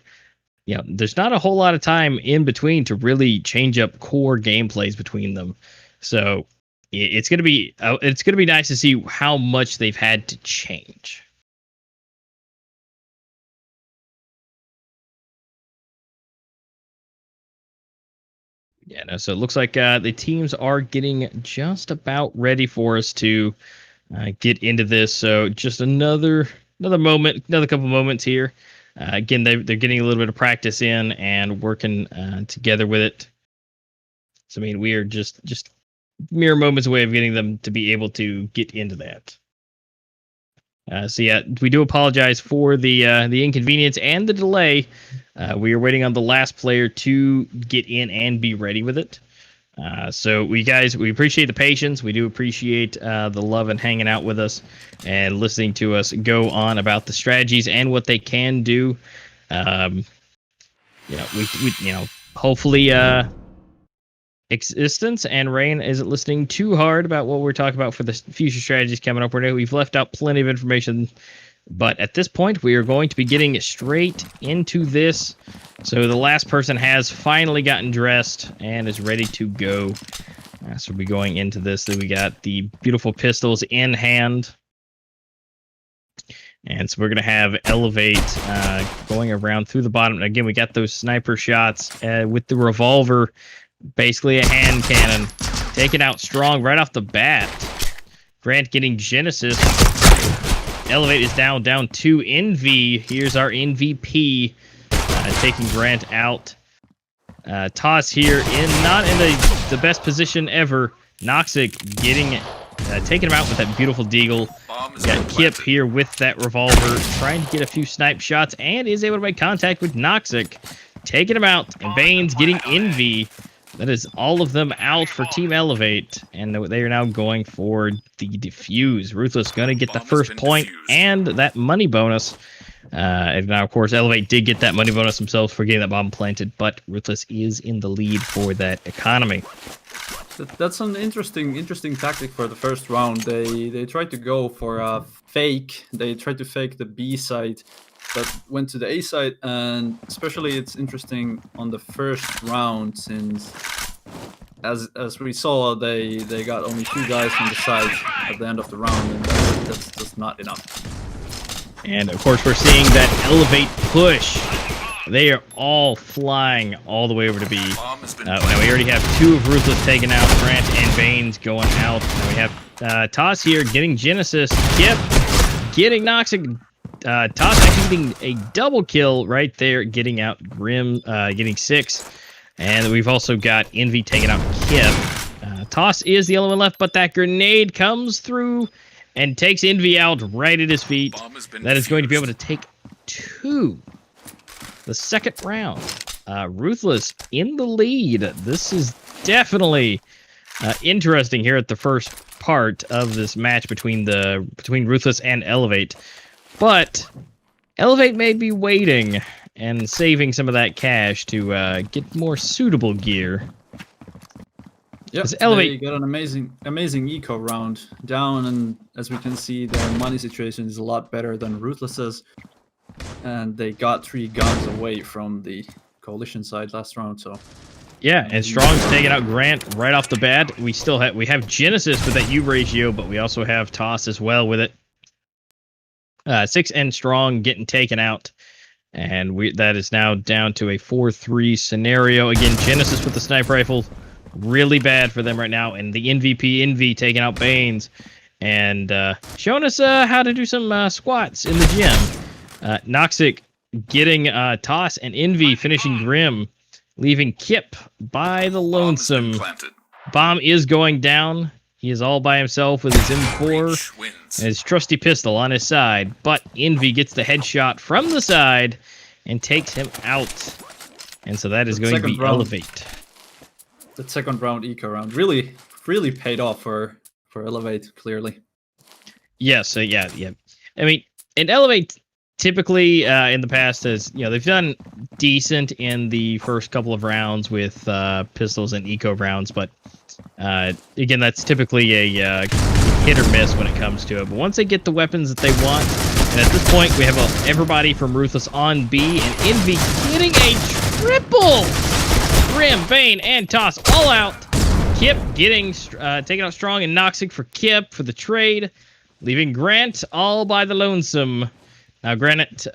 there's not a whole lot of time in between to really change up core gameplays between them. So it's going to be nice to see how much they've had to change. Yeah, no, so it looks like the teams are getting just about ready for us to get into this. So just another moment, another couple moments here. Again, they're getting a little bit of practice in and working together with it. So I mean, we are just mere moments away of getting them to be able to get into that. So yeah, we do apologize for the inconvenience and the delay. We are waiting on the last player to get in and be ready with it. So we appreciate the patience. We do appreciate the love and hanging out with us and listening to us go on about the strategies and what they can do. Hopefully Existence and Rain isn't listening too hard about what we're talking about for the future strategies coming up. We've left out plenty of information, but at this point, we are going to be getting straight into this. So the last person has finally gotten dressed and is ready to go. So we'll be going into this. Then we got the beautiful pistols in hand. And so we're going to have Elevate going around through the bottom. Again, we got those sniper shots with the revolver. Basically a hand cannon, taken out strong right off the bat. Grant getting Genesis. Elevate is down 2. Envy, here's our MVP, taking Grant out. Toss here not in the best position ever. Noxic taking him out with that beautiful deagle. Got Kip here with that revolver, trying to get a few snipe shots, and is able to make contact with Noxic, taking him out. And Bane's getting Envy. That is all of them out for Team Elevate, and they are now going for the defuse. Ruthless going to get the first point and that money bonus. And now, of course, Elevate did get that money bonus themselves for getting that bomb planted, but Ruthless is in the lead for that economy. That's an interesting tactic for the first round. They tried to go for a fake. They tried to fake the B side, but went to the A side. And especially it's interesting on the first round, since as we saw, they got only 2 guys on the side at the end of the round, and that's just not enough. And of course, we're seeing that Elevate push. They are all flying all the way over to B. Now we already have 2 of Ruthless taken out. Grant and Baines going out. Now we have Toss here getting Genesis. Kip getting Noxic. Toss actually getting a double kill right there, getting out Grim, getting 6. And we've also got Envy taking out Kip. Toss is the only one left, but that grenade comes through and takes Envy out right at his feet. That is going to be able to take 2. The second round. Ruthless in the lead. This is definitely interesting here at the first part of this match between Ruthless and Elevate. But Elevate may be waiting and saving some of that cash to get more suitable gear. Yep, they got an amazing eco round down, and as we can see, their money situation is a lot better than Ruthless's. And they got 3 guns away from the coalition side last round, so yeah. And Strong's taking out Grant right off the bat. We have Genesis with that U ratio, but we also have Toss as well with it. 6 and Strong getting taken out, and that is now down to a 4-3 scenario. Again, Genesis with the sniper rifle, really bad for them right now, and the MVP Envy taking out Baines and showing us how to do some squats in the gym. Noxic getting Toss and Envy finishing Grim, leaving Kip by the lonesome. Bomb is going down. He is all by himself with his M4 and his trusty pistol on his side, but Envy gets the headshot from the side and takes him out. And so that is going to be Elevate. The second round eco round really paid off for Elevate, clearly. Yes, yeah. I mean, and Elevate typically in the past has, they've done decent in the first couple of rounds with pistols and eco rounds, but again, that's typically a hit or miss when it comes to it. But once they get the weapons that they want, and at this point we have everybody from Ruthless on B, and Envy getting a triple. Grim, Bane, and Toss all out. Kip getting taking out Strong and Noxic for Kip for the trade, leaving Grant all by the lonesome. Now, granted,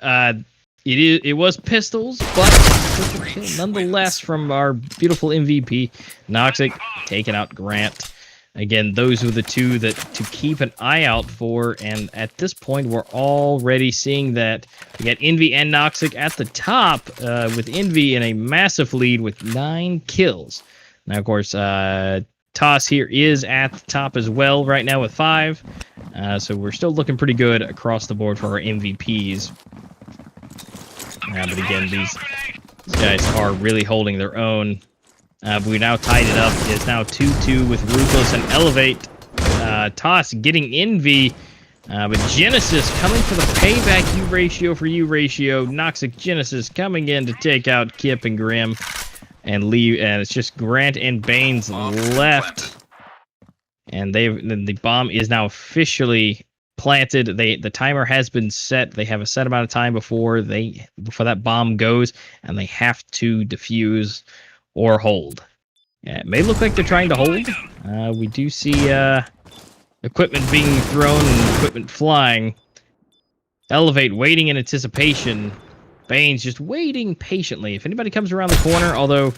it was pistols, but nonetheless from our beautiful MVP. Noxic taking out Grant. Again, those were the 2 to keep an eye out for, and at this point, we're already seeing that we got Envy and Noxic at the top, with Envy in a massive lead with 9 kills. Now, of course, Toss here is at the top as well right now with 5. So we're still looking pretty good across the board for our MVPs. But again, these guys are really holding their own. We now tied it up. It's now 2-2 with Ruthless and Elevate. Toss getting Envy. But Genesis coming for the payback U ratio for U ratio. Noxic Genesis coming in to take out Kip and Grim. And leave, and it's just Grant and Baines left, and the bomb is now officially planted. The timer has been set. They have a set amount of time before that bomb goes, and they have to defuse or hold. Yeah, it may look like they're trying to hold. We do see equipment being thrown and equipment flying. Elevate waiting in anticipation. Baines just waiting patiently. If anybody comes around the corner, although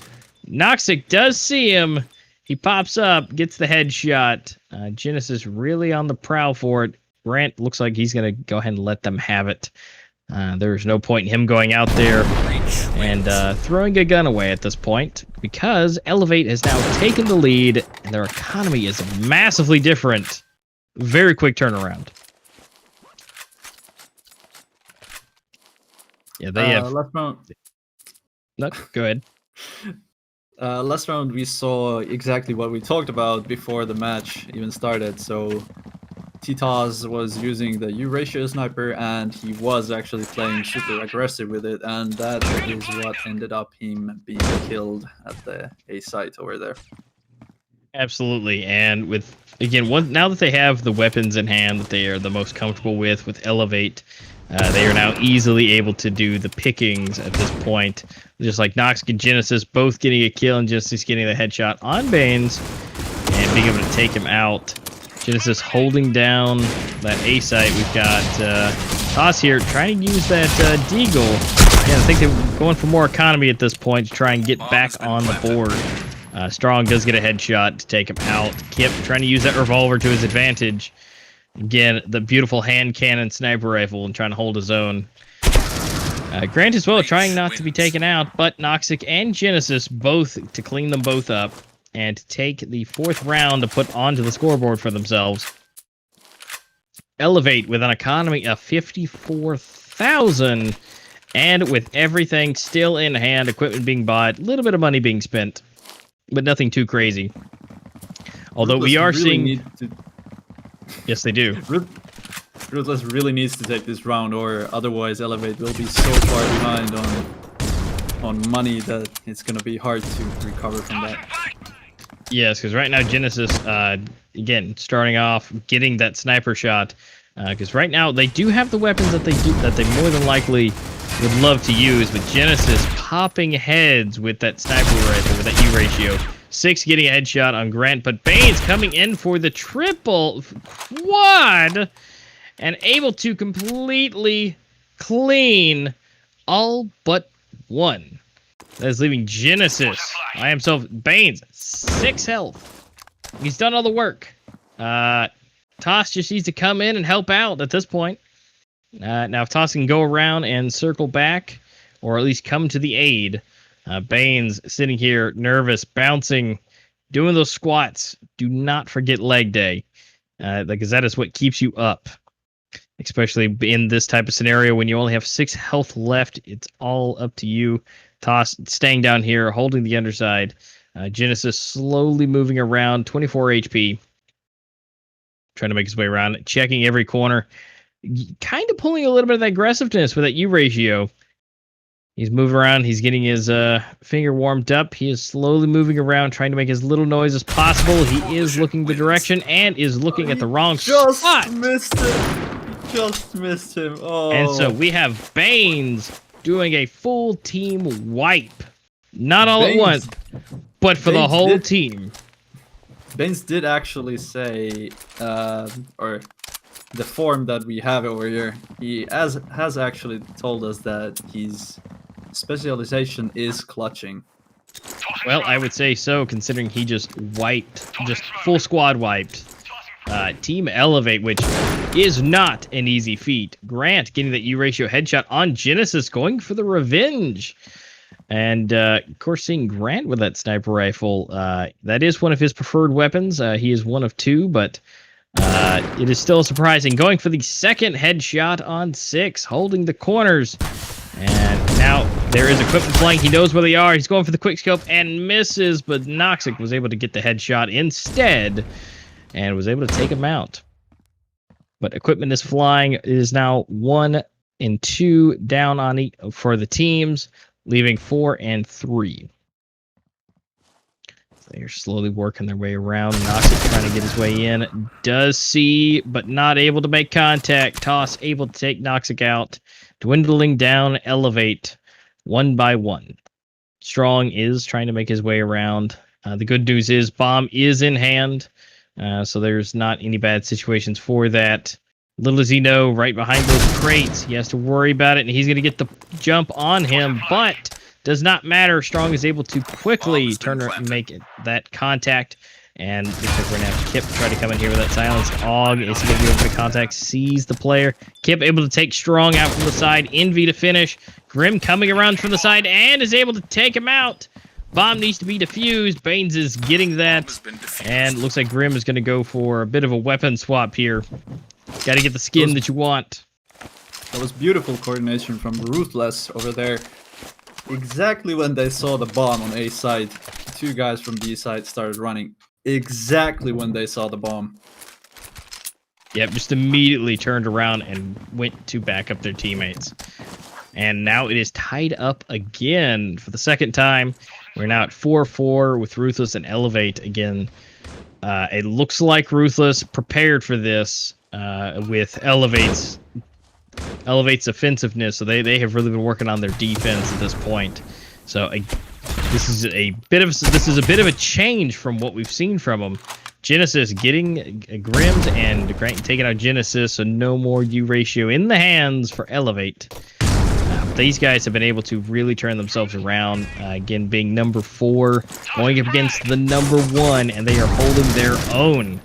Noxic does see him, he pops up, gets the headshot. Genesis really on the prowl for it. Grant looks like he's going to go ahead and let them have it. There's no point in him going out there and throwing a gun away at this point, because Elevate has now taken the lead, and their economy is massively different. Very quick turnaround. Yeah, they have... Last round. No, go ahead. Last round we saw exactly what we talked about before the match even started. So T-Taz was using the U-ratio sniper, and he was actually playing super aggressive with it, and that is what ended up him being killed at the A site over there. Absolutely, and with, again, now that they have the weapons in hand that they are the most comfortable with Elevate, they are now easily able to do the pickings at this point. Just like Nox and Genesis both getting a kill, and Genesis getting the headshot on Baines and being able to take him out. Genesis holding down that A site. We've got Toss here trying to use that Deagle. Yeah, I think they're going for more economy at this point to try and get back on the board. Strong does get a headshot to take him out. Kip trying to use that revolver to his advantage. Again, the beautiful hand cannon sniper rifle and trying to hold his own. Grant as well trying not to be taken out, but Noxic and Genesis both to clean them both up and to take the 4th round to put onto the scoreboard for themselves. Elevate with an economy of 54,000, and with everything still in hand, equipment being bought, a little bit of money being spent, but nothing too crazy. Although we are seeing... Yes, they do. Ruthless really needs to take this round, or otherwise Elevate will be so far behind on money that it's going to be hard to recover from that. Yes, because right now Genesis, again, starting off, getting that sniper shot, because right now they do have the weapons that they more than likely would love to use, but Genesis popping heads with that sniper rifle, with that U-ratio. 6 getting a headshot on Grant, but Baines coming in for the triple quad and able to completely clean all but one. That is leaving Genesis by himself. Baines, 6 health. He's done all the work. Toss just needs to come in and help out at this point. Now, if Toss can go around and circle back, or at least come to the aid, Baines sitting here, nervous, bouncing, doing those squats. Do not forget leg day, because that is what keeps you up, especially in this type of scenario when you only have 6 health left. It's all up to you. Toss staying down here, holding the underside. Genesis slowly moving around, 24 HP, trying to make his way around, checking every corner, kind of pulling a little bit of that aggressiveness with that U-ratio. He's moving around. He's getting his finger warmed up. He is slowly moving around, trying to make as little noise as possible. He is looking the direction and is looking at the wrong spot. Missed him. Just missed him. Oh. And so we have Baines doing a full team wipe. Not all at once, but for the whole team. Baines did actually say, or the form that we have over here, he has actually told us that his specialization is clutching. Well, I would say so, considering he just wiped, just full squad wiped. Team Elevate, which is not an easy feat. Grant getting that U-ratio headshot on Genesis, going for the revenge. And, of course, seeing Grant with that sniper rifle, that is one of his preferred weapons. He is one of 2, but it is still surprising. Going for the 2nd headshot on 6, holding the corners. And now there is equipment flying. He knows where they are. He's going for the quickscope and misses, but Noxic was able to get the headshot instead and was able to take him out. But equipment is flying. It is now 1 and 2 down on for the teams, leaving 4 and 3. They're slowly working their way around. Noxic trying to get his way in. Does see, but not able to make contact. Toss able to take Noxic out. Dwindling down Elevate 1 by 1. Strong is trying to make his way around. The good news is bomb is in hand. So there's not any bad situations for that. Little does he know, right behind those crates, he has to worry about it, and he's going to get the jump on him, but does not matter. Strong is able to quickly turn and make that contact And looks like we're going to have Kip try to come in here with that silence. Og is going to be able to contact, sees the player. Kip able to take Strong out from the side. Envy to finish. Grim coming around from the side and is able to take him out. Bomb needs to be defused. Baines is getting that. And looks like Grim is going to go for a bit of a weapon swap here. Got to get the skin that you want. That was beautiful coordination from Ruthless over there. Exactly when they saw the bomb on A side, two guys from B side started running. Exactly when they saw the bomb. Yep, just immediately turned around and went to back up their teammates. And now it is tied up again for the second time. We're now at 4-4 with Ruthless and Elevate again. It looks like Ruthless prepared for this with Elevate's offensiveness, so they have really been working on their defense at this point. So this is a bit of a change from what we've seen from them. Genesis getting Grims and taking out Genesis, so no more U ratio in the hands for Elevate. These guys have been able to really turn themselves around. Again, being number 4, going up against the number 1, and they are holding their own.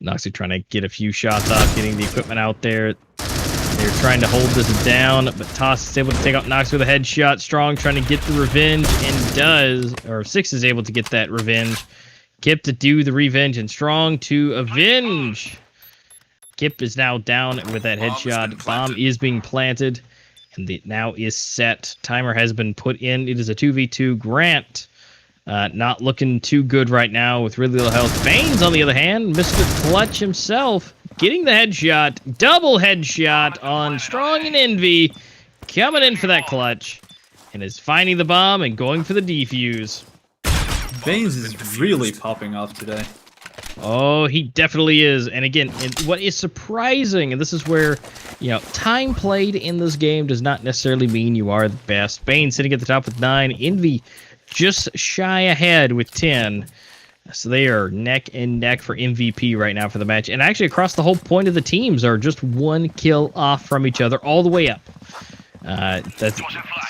Noxy trying to get a few shots off, getting the equipment out there. They're trying to hold this down, but Toss is able to take out Nox with a headshot. Strong trying to get the revenge, and does. Or 6 is able to get that revenge. Kip to do the revenge, and Strong to avenge. Kip is now down with that headshot. Bomb is being planted, and it now is set. Timer has been put in. It is a 2v2. Grant not looking too good right now with really little health. Baines, on the other hand, Mr. Clutch himself, getting the headshot. Double headshot on Strong and Envy. Coming in for that clutch, and is finding the bomb and going for the defuse. Baines is really popping off today. Oh, he definitely is. And again, what is surprising, and this is where, time played in this game does not necessarily mean you are the best. Bane sitting at the top with 9. Envy just shy ahead with 10. So they are neck and neck for MVP right now for the match. And actually, across the whole point of the teams are just 1 kill off from each other all the way up. That's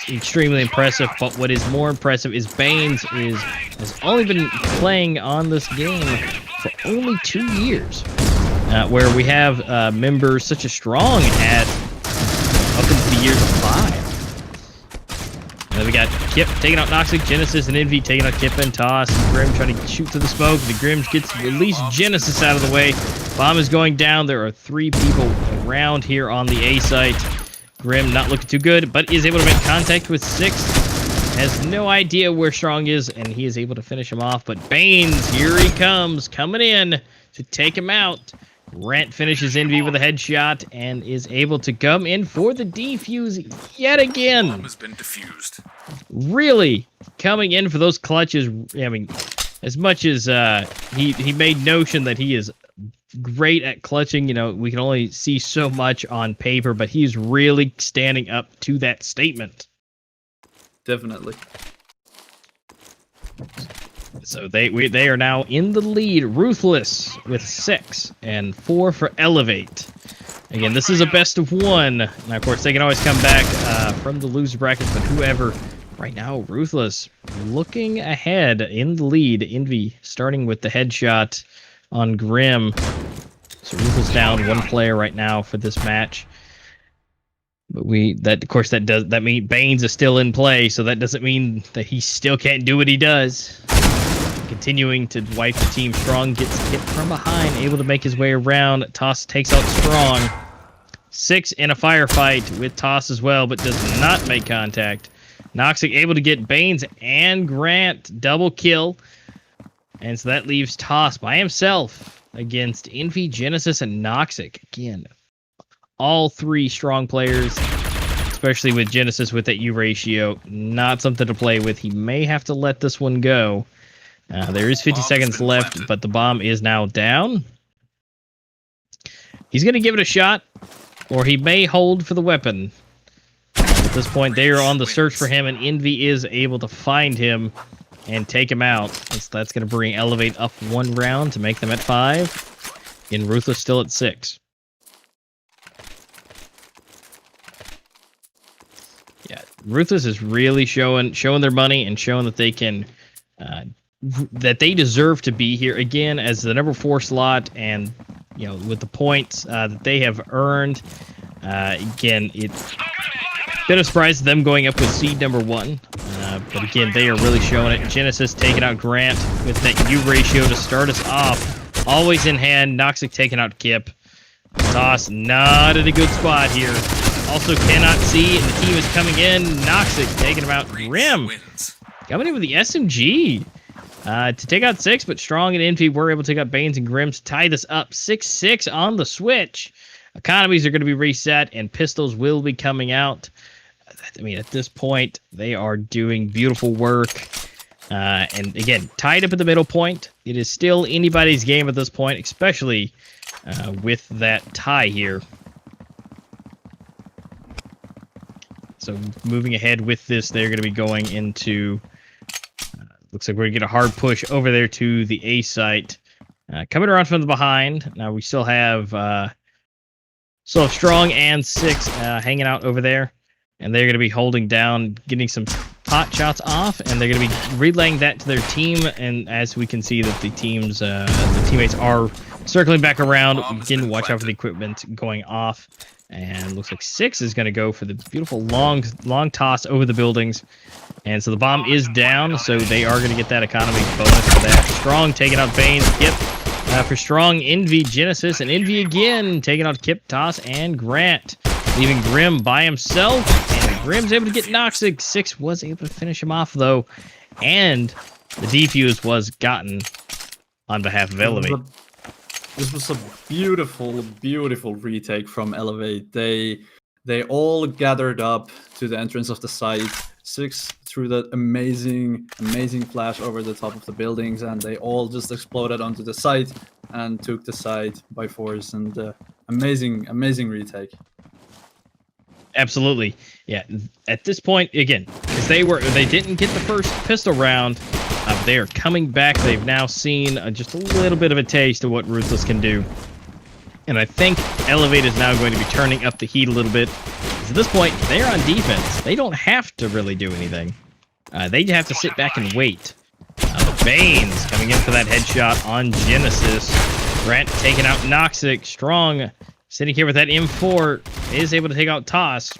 extremely impressive, but what is more impressive is Baines has only been playing on this game for only 2 years, where we have members such as Strong at up into the years of 5. And then we got Kip taking out Noxic, Genesis, and Envy taking out Kip and Toss. And Grim trying to shoot through the smoke. The Grim gets at least Genesis out of the way. Bomb is going down. There are 3 people around here on the A site. Grim not looking too good, but is able to make contact with 6. Has no idea where Strong is, and he is able to finish him off. But Baines, here he comes, coming in to take him out. Rant finishes Envy with a headshot and is able to come in for the defuse yet again. Bomb has been defused. Really coming in for those clutches. I mean, as much as he made notion that he is great at clutching, we can only see so much on paper, but he's really standing up to that statement. Definitely. So they are now in the lead. Ruthless with 6 and 4 for Elevate. Again, this is a best of 1. Now, of course, they can always come back from the loser brackets, but whoever. Right now, Ruthless looking ahead in the lead. Envy starting with the headshot on Grim. So Ruthless down 1 player right now for this match. But that means Baines is still in play, so that doesn't mean that he still can't do what he does. Continuing to wipe the team. Strong gets hit from behind, able to make his way around. Toss takes out Strong. 6 in a firefight with Toss as well, but does not make contact. Noxic able to get Baines and Grant double kill. And so that leaves Toss by himself against Envy, Genesis, and Noxic. Again, all 3 strong players, especially with Genesis with that U ratio. Not something to play with. He may have to let this one go. There is 50 seconds left, but the bomb is now down. He's going to give it a shot, or he may hold for the weapon. At this point, they are on the search for him, and Envy is able to find him and take him out. That's going to bring Elevate up 1 round to make them at 5. And Ruthless still at 6. Yeah, Ruthless is really showing their money and showing that they can that they deserve to be here again as the number 4 slot, and with the points that they have earned. Again, it's a bit of surprise them going up with seed number 1, but again, they are really showing it. Genesis taking out Grant with that U ratio to start us off, always in hand. Noxic taking out Kip. Toss not at a good spot here. Also cannot see, and the team is coming in. Noxic taking him out. Grim coming in with the SMG to take out 6, but Strong and Envy were able to take out Banes and Grim to tie this up 6-6 on the switch. Economies are going to be reset, and pistols will be coming out. I mean, at this point, they are doing beautiful work. And again, tied up at the middle point. It is still anybody's game at this point, especially with that tie here. So moving ahead with this, they're going to be going into... looks like we're going to get a hard push over there to the A site. Coming around from the behind. Now we still have Strong and 6 hanging out over there. And they're going to be holding down, getting some pot shots off, and they're going to be relaying that to their team. And as we can see that the teammates are circling back around, again, watch out for the equipment going off. And looks like 6 is going to go for the beautiful long toss over the buildings. And so the bomb is down, so they are going to get that economy bonus for that. Strong taking out Banes, Kip. For Strong, Envy, Genesis, and Envy again taking out Kip, Toss, and Grant. Leaving Grim by himself, and Grim's able to get Noxic. 6 was able to finish him off, though, and the defuse was gotten on behalf of Elevate. This was a beautiful, beautiful retake from Elevate. They all gathered up to the entrance of the site. 6 threw that amazing flash over the top of the buildings, and they all just exploded onto the site and took the site by force. And amazing retake. Absolutely, yeah. At this point, again, because they didn't get the first pistol round, they are coming back. They've now seen just a little bit of a taste of what Ruthless can do, and I think Elevate is now going to be turning up the heat a little bit. At this point, they're on defense. They don't have to really do anything. They have to sit back and wait. Banes coming in for that headshot on Genesis. Grant taking out Noxic. Strong sitting here with that M4 is able to take out Toss.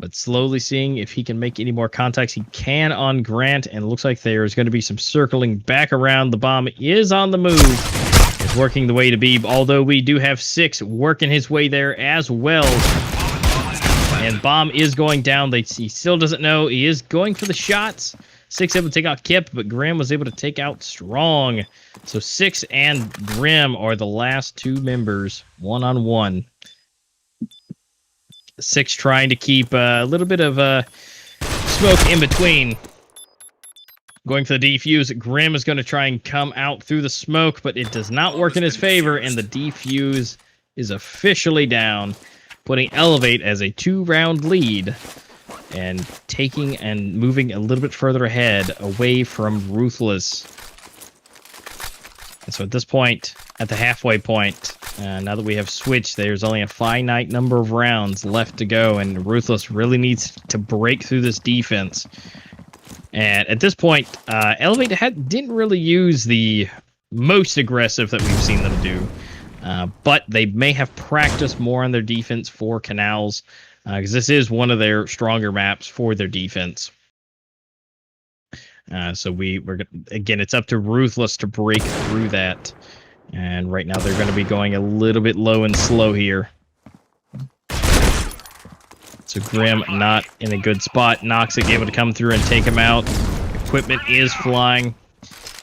But slowly seeing if he can make any more contacts. He can on Grant, and it looks like there's going to be some circling back around. The bomb is on the move. It's working the way to Beeb, although we do have 6 working his way there as well. And bomb is going down. He still doesn't know. He is going for the shots. 6 able to take out Kip, but Grim was able to take out Strong. So 6 and Grim are the last 2 members, one-on-one. 6 trying to keep a little bit of smoke in between. Going for the defuse. Grim is going to try and come out through the smoke, but it does not work in his favor, and the defuse is officially down, putting Elevate as a 2-round lead. And taking and moving a little bit further ahead, away from Ruthless. And so at this point, at the halfway point, now that we have switched, there's only a finite number of rounds left to go, and Ruthless really needs to break through this defense. And at this point, Elevate didn't really use the most aggressive that we've seen them do. But they may have practiced more on their defense for Canals, because this is one of their stronger maps for their defense. So we're again, it's up to Ruthless to break through that. And right now they're going to be going a little bit low and slow here. So Grim not in a good spot. Noxic able to come through and take him out. Equipment is flying.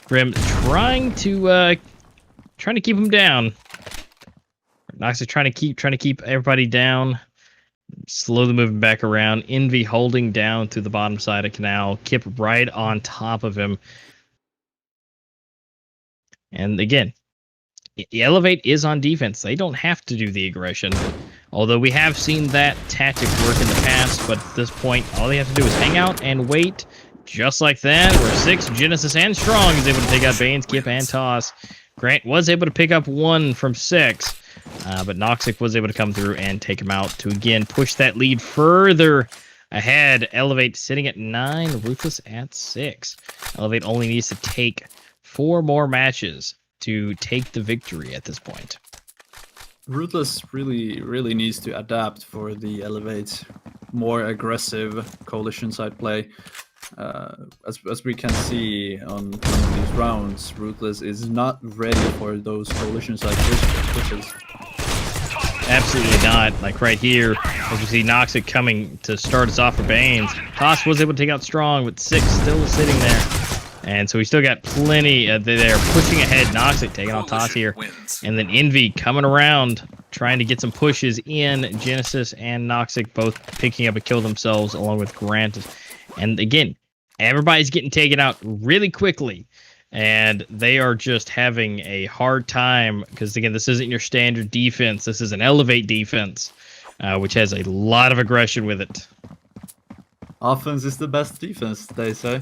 Grim trying to keep him down. Noxic trying to keep everybody down. Slowly moving back around. Envy holding down to the bottom side of Canal. Kip right on top of him. And again, Elevate is on defense. They don't have to do the aggression. Although we have seen that tactic work in the past, but at this point, all they have to do is hang out and wait. Just like that, where 6, Genesis, and Strong is able to take out Banes, Kip, and Toss. Grant was able to pick up 1 from 6, but Noxic was able to come through and take him out to, again, push that lead further ahead. Elevate sitting at 9, Ruthless at 6. Elevate only needs to take 4 more matches to take the victory at this point. Ruthless really needs to adapt for the Elevate more aggressive coalition side play. As we can see on some of these rounds, Ruthless is not ready for those coalition side pushes. Absolutely not. Like right here, as we see Noxic coming to start us off for Banes. Toss was able to take out Strong, but 6 still sitting there. And so we still got plenty. They're pushing ahead. Noxic taking on Toss here. And then Envy coming around, trying to get some pushes in. Genesis and Noxic both picking up a kill themselves, along with Grant. And again, everybody's getting taken out really quickly. And they are just having a hard time because, again, this isn't your standard defense. This is an Elevate defense, which has a lot of aggression with it. Offense is the best defense, they say.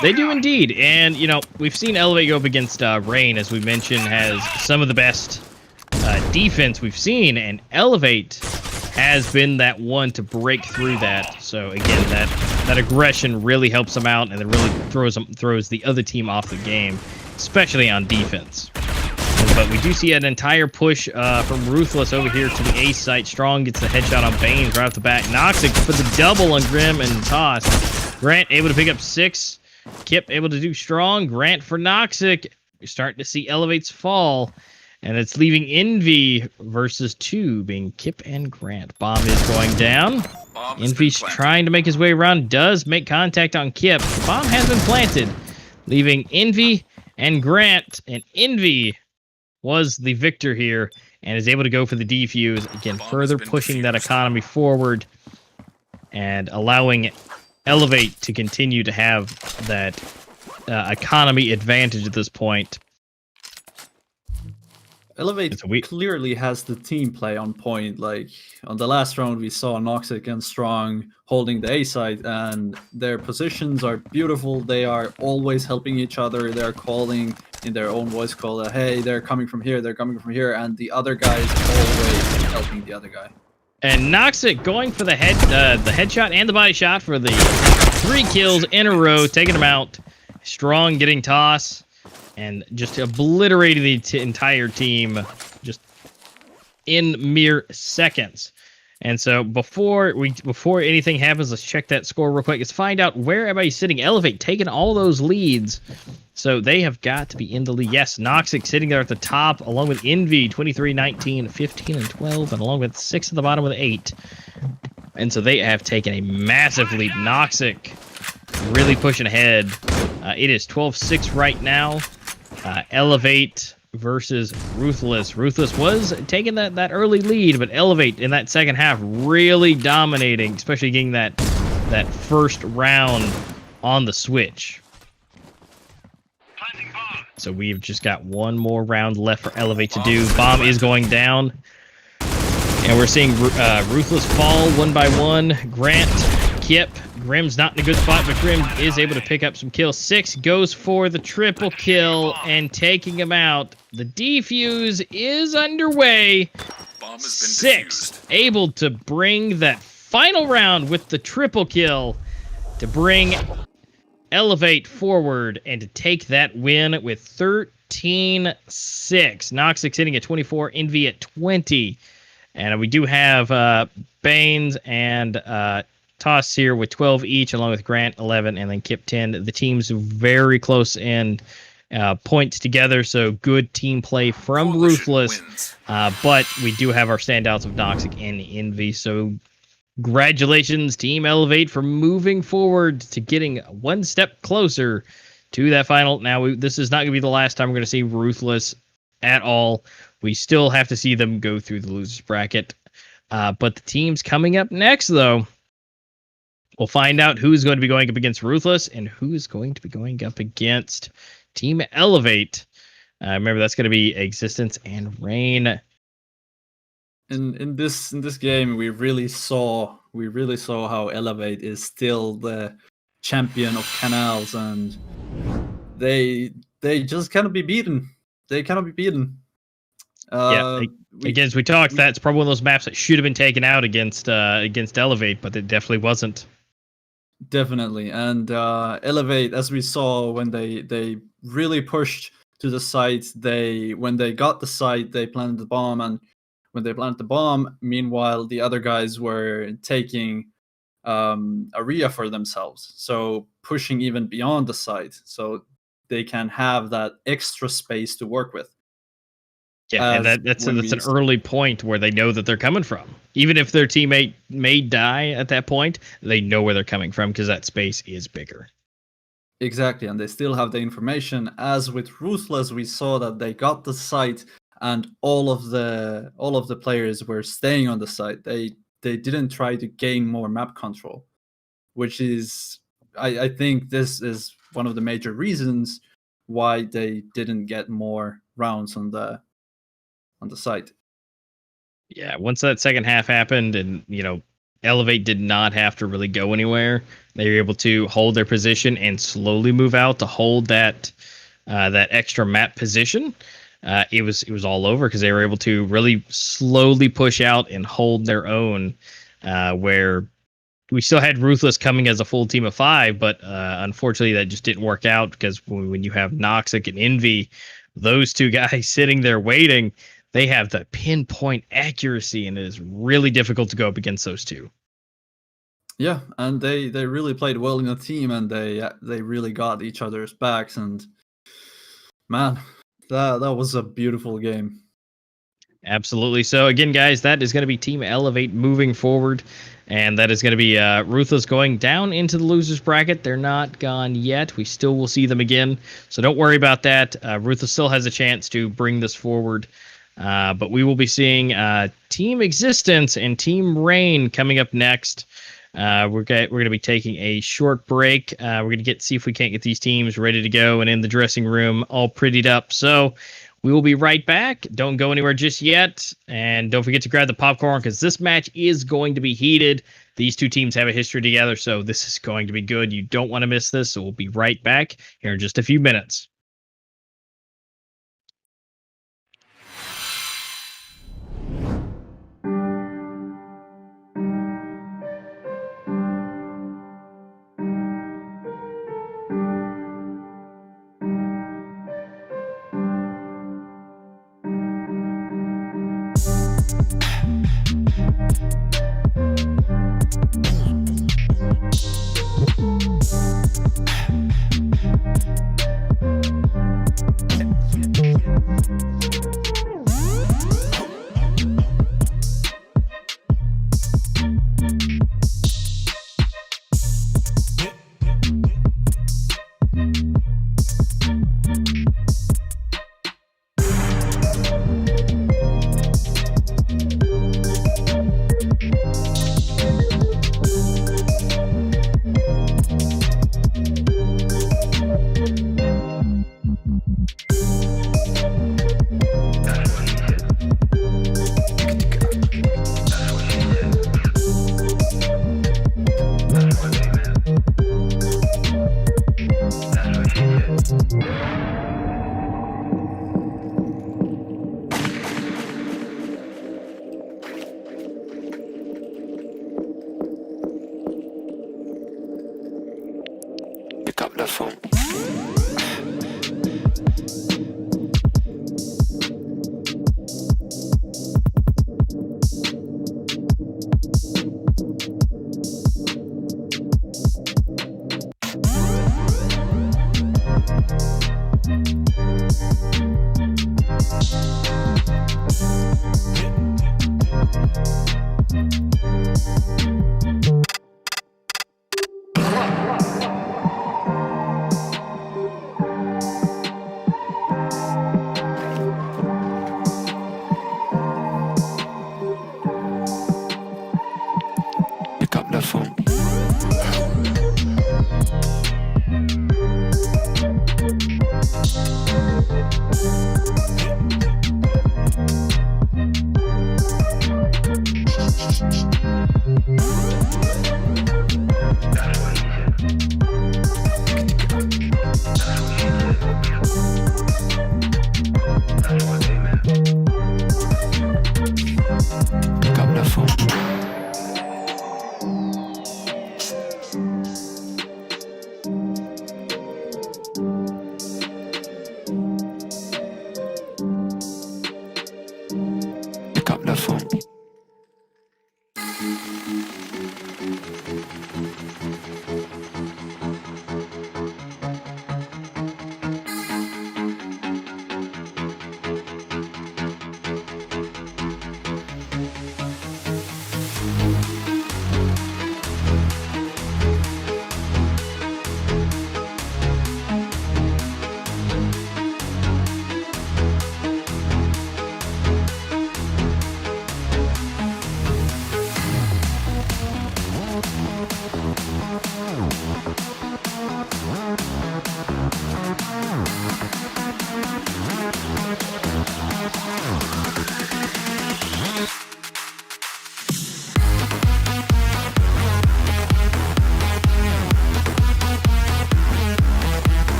They do indeed. And, you know, we've seen Elevate go up against Rain, as we mentioned, has some of the best defense we've seen. And Elevate has been that one to break through that. So, again, that aggression really helps them out, and it really throws the other team off the game, especially on defense. But we do see an entire push from Ruthless over here to the A site. Strong gets the headshot on Banes right off the bat. Noxic puts a double on Grim and Toss. Grant able to pick up 6. Kip able to do Strong. Grant for Noxic. You're starting to see Elevates fall. And it's leaving Envy versus 2, being Kip and Grant. Bomb is going down. Envy's trying to make his way around. Does make contact on Kip. Bomb has been planted, leaving Envy and Grant. And Envy was the victor here and is able to go for the defuse. Again, further pushing that economy forward and allowing Elevate to continue to have that economy advantage at this point. Elevate clearly has the team play on point. Like on the last round, we saw Noxic and Strong holding the A side, and their positions are beautiful. They are always helping each other. They're calling in their own voice call, hey, they're coming from here, they're coming from here, and the other guy is always helping the other guy. And Noxic going for the headshot and the body shot for the 3 kills in a row, taking them out. Strong getting Toss. And just obliterating the entire team just in mere seconds. And so before anything happens, let's check that score real quick. Let's find out where everybody's sitting. Elevate taking all those leads. So they have got to be in the lead. Yes, Noxic sitting there at the top, along with Envy, 23, 19, 15, and 12, and along with 6 at the bottom with 8. And so they have taken a massive lead. Noxic really pushing ahead. It is 12-6 right now. Elevate versus Ruthless. Ruthless was taking that early lead, but Elevate in that second half really dominating, especially getting that first round on the switch. So we've just got one more round left for Elevate to do. Bomb is going down. And we're seeing Ruthless fall one by one. Grant, Kip, Grim's not in a good spot, but Grim is able to pick up some kills. 6 goes for the triple kill and taking him out. The defuse is underway. 6 able to bring that final round with the triple kill to bring Elevate forward and to take that win with 13-6. Noxic sitting at 24, Envy at 20. And we do have Banes and Toss here with 12 each, along with Grant 11 and then Kip 10. The team's very close in points together, so good team play from Ruthless. But we do have our standouts of Noxic and Envy. So congratulations, Team Elevate, for moving forward to getting one step closer to that final. Now, this is not going to be the last time we're going to see Ruthless at all. We still have to see them go through the losers bracket. But the teams coming up next, though, we'll find out who's going to be going up against Ruthless and who is going to be going up against Team Elevate. Remember, that's going to be Existence and Rain. In this game, we really saw how Elevate is still the champion of canals, and they just cannot be beaten. They cannot be beaten. Again, as we talked, that's probably one of those maps that should have been taken out against Elevate, but it definitely wasn't. Definitely. And Elevate, as we saw when they really pushed to the site, when they got the site, they planted the bomb, and when they planted the bomb, meanwhile the other guys were taking area for themselves, so pushing even beyond the site so they can have that extra space to work with. Yeah, and that's an early point where they know that they're coming from. Even if their teammate may die at that point, they know where they're coming from because that space is bigger. Exactly, and they still have the information. As with Ruthless, we saw that they got the site, and all of the players were staying on the site. They didn't try to gain more map control, which is, I think this is one of the major reasons why they didn't get more rounds on the site. Yeah, once that second half happened, and Elevate did not have to really go anywhere. They were able to hold their position and slowly move out to hold that extra map position. It was all over because they were able to really slowly push out and hold their own. Where we still had Ruthless coming as a full team of 5, but unfortunately that just didn't work out because when you have Noxic and Envy, those two guys sitting there waiting, they have the pinpoint accuracy, and it is really difficult to go up against those two. Yeah, and they really played well in a team, and they really got each other's backs, and man, that was a beautiful game. Absolutely. So again, guys, that is going to be Team Elevate moving forward, and that is going to be Ruthless going down into the losers bracket. They're not gone yet. We still will see them again, so don't worry about that. Ruthless still has a chance to bring this forward. But we will be seeing Team Existence and Team Rain coming up next. We're going to be taking a short break. We're going to see if we can't get these teams ready to go and in the dressing room all prettied up. So we will be right back. Don't go anywhere just yet. And don't forget to grab the popcorn because this match is going to be heated. These two teams have a history together, so this is going to be good. You don't want to miss this. So we'll be right back here in just a few minutes. Pick up the phone.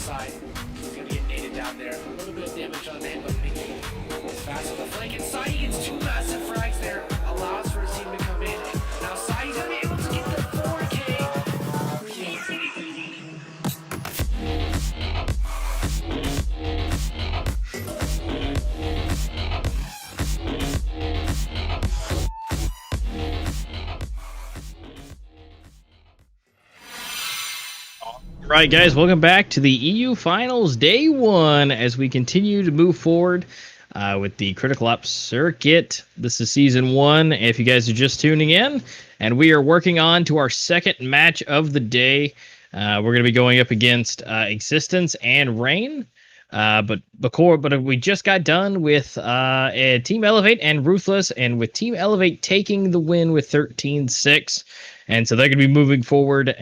side. He's gonna get naded down there. A little bit of damage on him, but making it fast on the flank. And Sai gets 2 massive frags there. Allows for his team to come in. Now Sai's gonna be able to get the 4K. Right, guys, welcome back to the EU Finals Day 1 as we continue to move forward with the Critical Ops Circuit. This is Season 1, if you guys are just tuning in, and we are working on to our second match of the day. We're going to be going up against Existence and Rain. But we just got done with Team Elevate and Ruthless, and with Team Elevate taking the win with 13-6. And so they're going to be moving forward.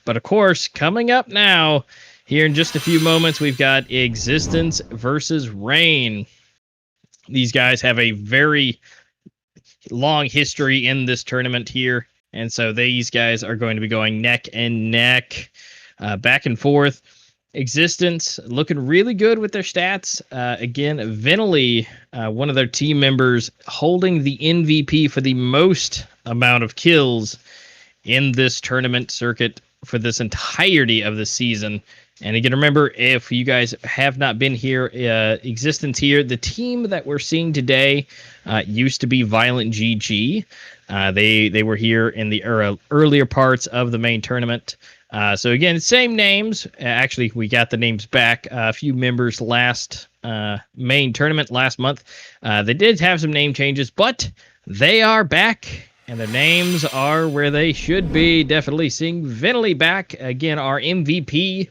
But of course, coming up now, here in just a few moments, we've got Existence versus Rain. These guys have a very long history in this tournament here. And so these guys are going to be going neck and neck, back and forth. Existence looking really good with their stats. Again, Vinley, one of their team members, holding the MVP for the most amount of kills in this tournament circuit for this entirety of the season. And again, remember, if you guys have not been here, Existence here, the team that we're seeing today used to be Violent GG. They were here in the earlier parts of the main tournament. So again, same names. Actually, we got the names back. A few members last main tournament last month. They did have some name changes, but they are back, and the names are where they should be. Definitely seeing Vinley back again, our MVP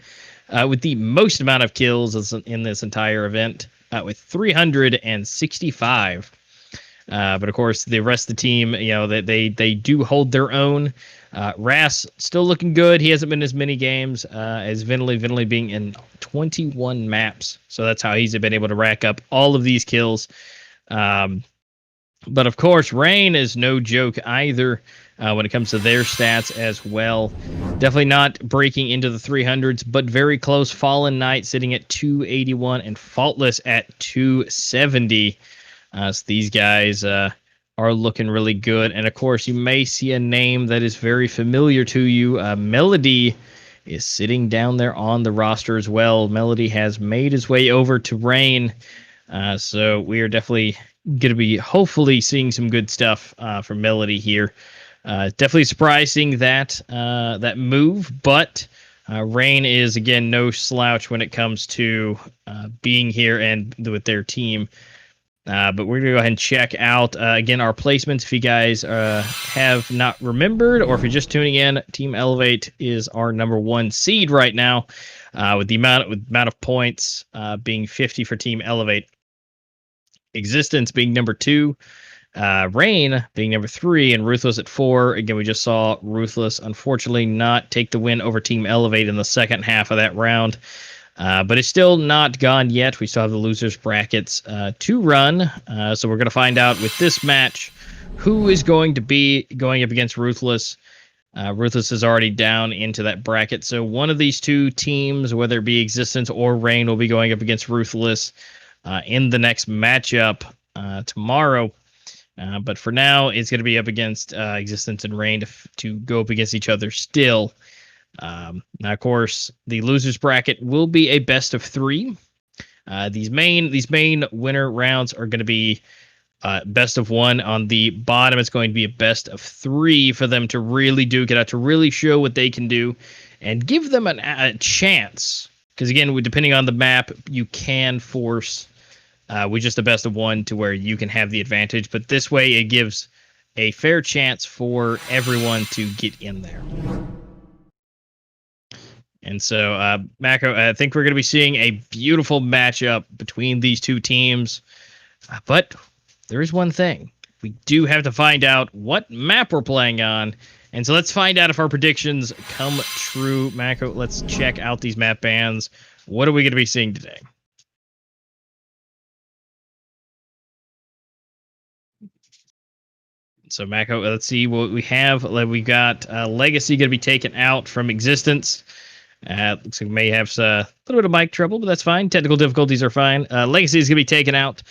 with the most amount of kills in this entire event, with 365. But of course, the rest of the team, they do hold their own. Ras still looking good. He hasn't been as many games as Vinley. Vinley being in 21 maps, so that's how he's been able to rack up all of these kills. But of course, Rain is no joke either when it comes to their stats as well. Definitely not breaking into the 300s, but very close. Fallen Knight sitting at 281 and Faultless at 270. So these guys are looking really good. And of course, you may see a name that is very familiar to you. Melody is sitting down there on the roster as well. Melody has made his way over to Rain. So we are definitely going to be hopefully seeing some good stuff from Melody here. Definitely surprising that move, but Rain is, again, no slouch when it comes to being here and with their team. But we're going to go ahead and check out, again, our placements. If you guys have not remembered, or if you're just tuning in, Team Elevate is our number 1 seed right now, with the amount of points being 50 for Team Elevate. Existence being number 2, Rain being number 3, and Ruthless at 4. Again, we just saw Ruthless, unfortunately, not take the win over Team Elevate in the second half of that round. But it's still not gone yet. We still have the losers brackets to run. So we're going to find out with this match who is going to be going up against Ruthless. Ruthless is already down into that bracket. So one of these two teams, whether it be Existence or Rain, will be going up against Ruthless in the next matchup tomorrow. But for now, it's going to be up against Existence and Rain to go up against each other still. Now, of course, the losers bracket will be a best of 3. These main winner rounds are going to be best of 1. On the bottom, it's going to be a best of 3 for them to really duke it out, to really show what they can do, and give them a chance. Because again, depending on the map, you can force with just a best of 1 to where you can have the advantage. But this way, it gives a fair chance for everyone to get in there. And so, Mako, I think we're going to be seeing a beautiful matchup between these two teams. But there is one thing. We do have to find out what map we're playing on. And so let's find out if our predictions come true. Mako, let's check out these map bans. What are we going to be seeing today? So, Mako, let's see what we have. We got Legacy going to be taken out from Existence. Looks like we may have a little bit of mic trouble, but that's fine. Technical difficulties are fine. Legacy is going to be taken out,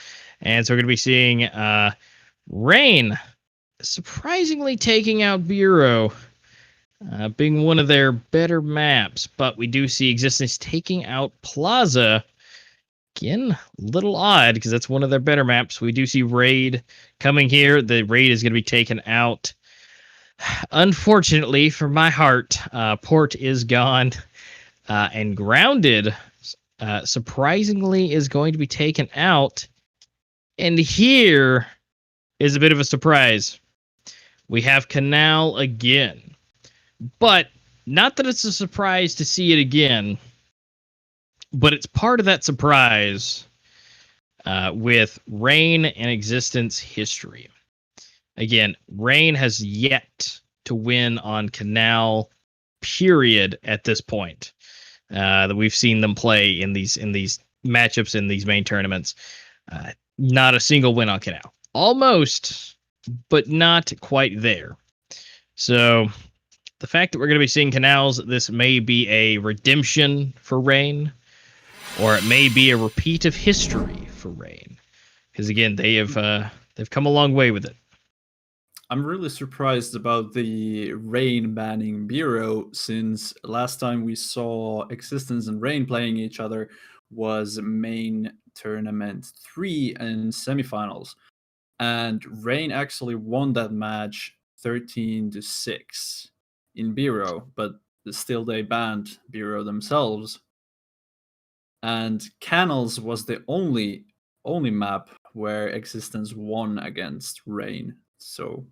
and so we're going to be seeing Rain surprisingly taking out Bureau, being one of their better maps. But we do see Existence taking out Plaza. Again, a little odd because that's one of their better maps. We do see Raid coming here. The Raid is going to be taken out. Unfortunately, for my heart, Port is gone, and Grounded, surprisingly, is going to be taken out. And here is a bit of a surprise. We have Canal again, but not that it's a surprise to see it again, but it's part of that surprise with Rain and Existence history. Again, Rain has yet to win on Canal, period, at this point. That we've seen them play in these matchups in these main tournaments. Not a single win on Canal. Almost, but not quite there. So the fact that we're going to be seeing Canals, this may be a redemption for Rain, or it may be a repeat of history for Rain, because again, they've come a long way with it. I'm really surprised about the Rain banning Bureau, since last time we saw Existence and Rain playing each other was main tournament 3 in semifinals, and Rain actually won that match 13-6 in Bureau, but still they banned Bureau themselves. And Canals was the only map where Existence won against Rain. So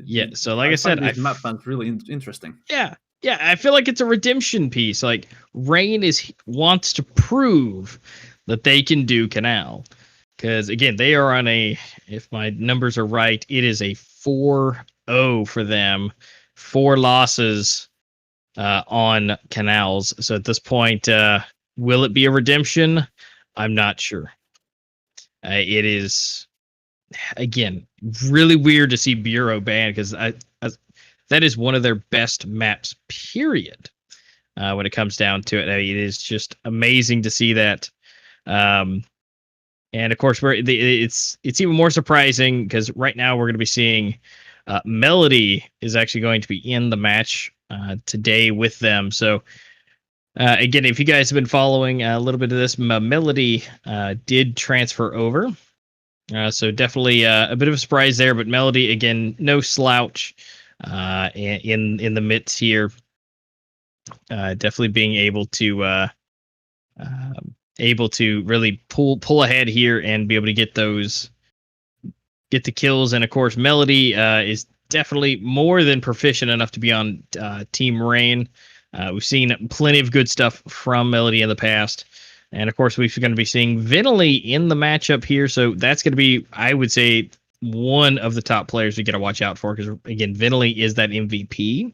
yeah, so like I said, this map sounds really interesting. Yeah, I feel like it's a redemption piece. Like Rain wants to prove that they can do Canal, because again, they are on if my numbers are right, it is a 4-0 for them, 4 losses on Canals. So at this point, will it be a redemption? I'm not sure. It is, again, really weird to see Bureau banned, because that is one of their best maps, period, when it comes down to it. I mean, it is just amazing to see that. And of course, it's even more surprising because right now we're going to be seeing Melody is actually going to be in the match today with them. So again, if you guys have been following a little bit of this, Melody did transfer over. So definitely a bit of a surprise there, but Melody, again, no slouch in the midst here. Definitely being able to really pull ahead here and be able to get the kills. And of course, Melody is definitely more than proficient enough to be on Team Rain. We've seen plenty of good stuff from Melody in the past. And of course, we're going to be seeing Vinley in the matchup here. So that's going to be, I would say, one of the top players we got to watch out for, because again, Vinley is that MVP.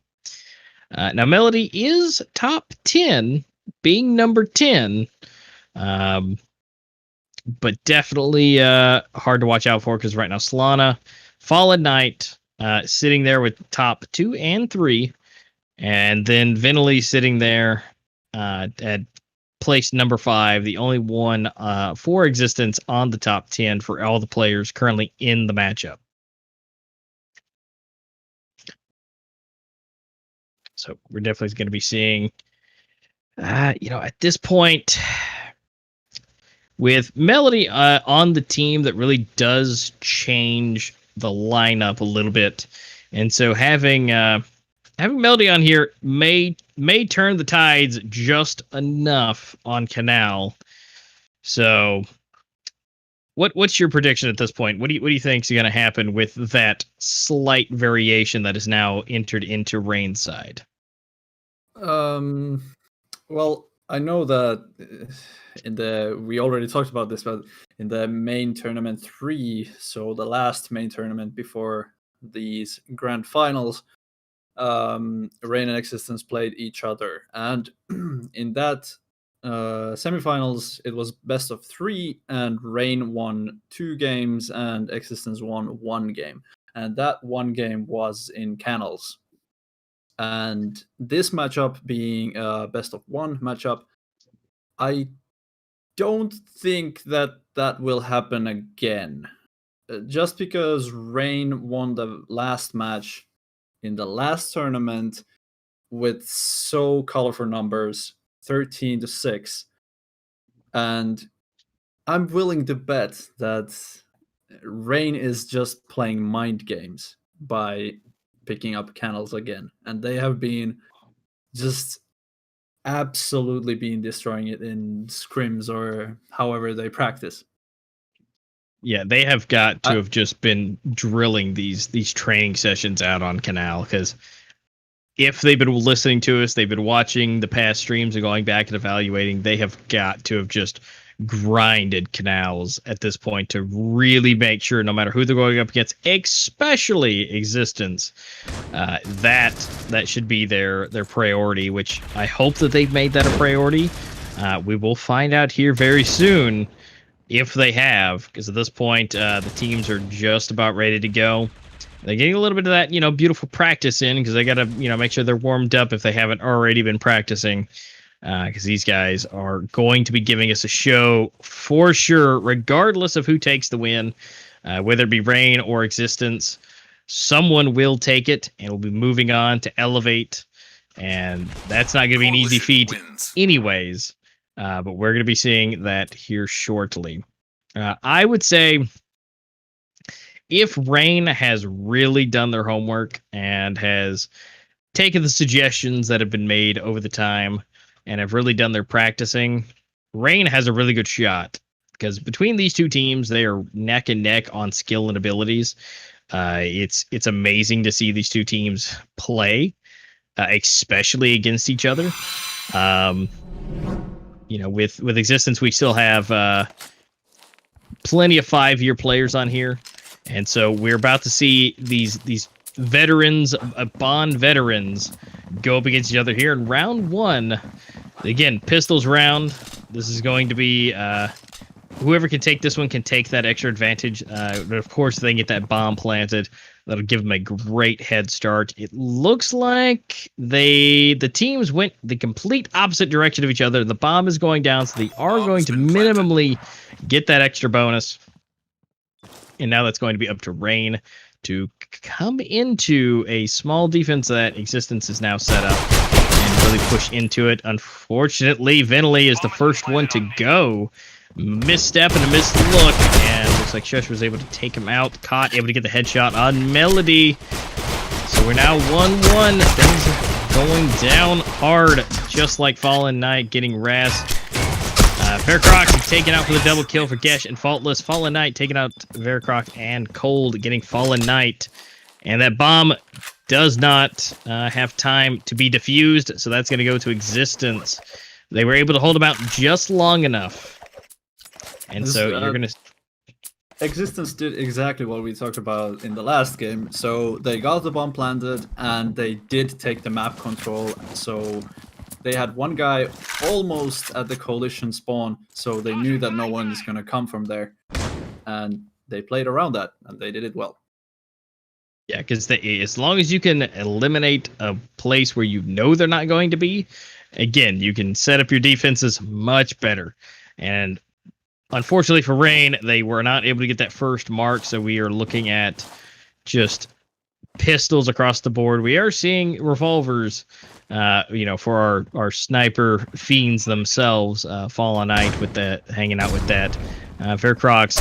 Now, Melody is top 10, being number 10. But definitely hard to watch out for, because right now Solana, Fallen Knight sitting there with top 2 and 3, and then Vinley sitting there at place number 5, the only one for Existence on the top 10 for all the players currently in the matchup. So we're definitely going to be seeing, at this point, with Melody on the team, that really does change the lineup a little bit. And so having Melody on here may turn the tides just enough on Canal. So what's your prediction at this point? What do you think is going to happen with that slight variation that is now entered into Rain's side? Well, I know that we already talked about this, but in the main tournament 3, so the last main tournament before these grand finals, Rain and Existence played each other, and in that semifinals it was best of 3, and Rain won 2 games and Existence won 1 game, and that 1 game was in Canals. And this matchup being a best of one matchup, I don't think that that will happen again. Just because Rain won the last match in the last tournament with so colorful numbers, 13-6, and I'm willing to bet that Rain is just playing mind games by picking up canals again, and they have been just absolutely been destroying it in scrims or however they practice. Yeah, they have got to I- have just been drilling these training sessions out on Canal, because if they've been listening to us, they've been watching the past streams and going back and evaluating, they have got to have just grinded Canals at this point to really make sure, no matter who they're going up against, especially Existence, that should be their priority, which I hope that they've made that a priority. We will find out here very soon if they have, because at this point, the teams are just about ready to go. They're getting a little bit of that, beautiful practice in, because they got to, make sure they're warmed up if they haven't already been practicing, because these guys are going to be giving us a show for sure, regardless of who takes the win, whether it be Rain or Existence. Someone will take it, and we'll be moving on to Elevate, and that's not going to be an easy feat anyways, but we're going to be seeing that here shortly. I would say, if Rain has really done their homework and has taken the suggestions that have been made over the time and have really done their practicing, Rain has a really good shot, because between these two teams, they are neck and neck on skill and abilities. It's amazing to see these two teams play, especially against each other. With Existence, we still have plenty of 5-year players on here. And so we're about to see these veterans, Bond veterans, go up against each other here in round 1. Again, pistols round. This is going to be whoever can take this one can take that extra advantage. But of course, they can get that bomb planted. That'll give them a great head start. It looks like the teams went the complete opposite direction of each other. The bomb is going down, so they are going to minimally get that extra bonus. And now that's going to be up to Rain to come into a small defense that Existence is now set up and really push into it. Unfortunately, Venley is the first one to go. Misstep and a missed look, and looks like Shush was able to take him out. Caught, able to get the headshot on Melody. So we're now 1-1. Things are going down hard, just like Fallen Knight getting Raz. Vercroc taken out for the double kill for Gesh and Faultless. Fallen Knight taking out Vercroc and Cold getting Fallen Knight. And that bomb does not have time to be defused, so that's going to go to Existence. They were able to hold him out just long enough. And so you're going to... Existence did exactly what we talked about in the last game. So they got the bomb planted, and they did take the map control. So they had one guy almost at the coalition spawn, so they knew that no one is going to come from there. And they played around that, and they did it well. Yeah, because as long as you can eliminate a place where you know they're not going to be, again, you can set up your defenses much better. And unfortunately for Rain, they were not able to get that first mark, so we are looking at just pistols across the board. We are seeing revolvers, for our sniper fiends themselves. Fallen Knight with that, hanging out with that. Vercroc's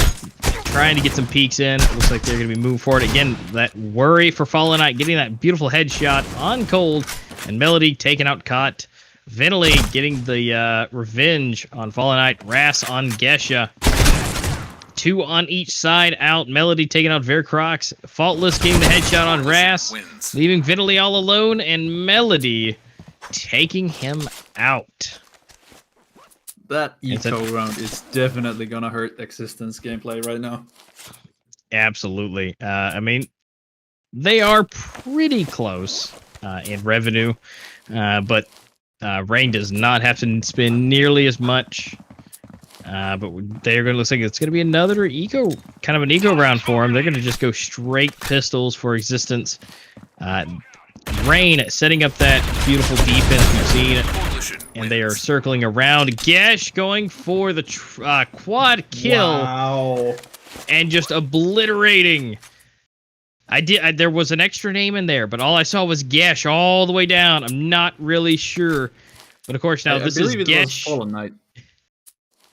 trying to get some peeks in. Looks like they're going to be moving forward. Again, that worry for Fallen Knight, getting that beautiful headshot on Cold, and Melody taking out Cot. Venley getting the revenge on Fallen Knight. Ras on Gesha. 2 on each side out. Melody taking out Vercrox. Faultless getting the headshot on Ras, leaving Venley all alone, and Melody taking him out. That eco round is definitely gonna hurt Existence gameplay right now. Absolutely. I mean, they are pretty close in revenue, but Rain does not have to spend nearly as much. But they're going to look like it's going to be another kind of an eco round for them. They're going to just go straight pistols for Existence. Rain setting up that beautiful defense we've seen, and they are circling around. Gesh going for the quad kill. Wow. And just obliterating. There was an extra name in there, but all I saw was Gesh all the way down. I'm not really sure. But of course, now this is Gesh. Fallen Knight.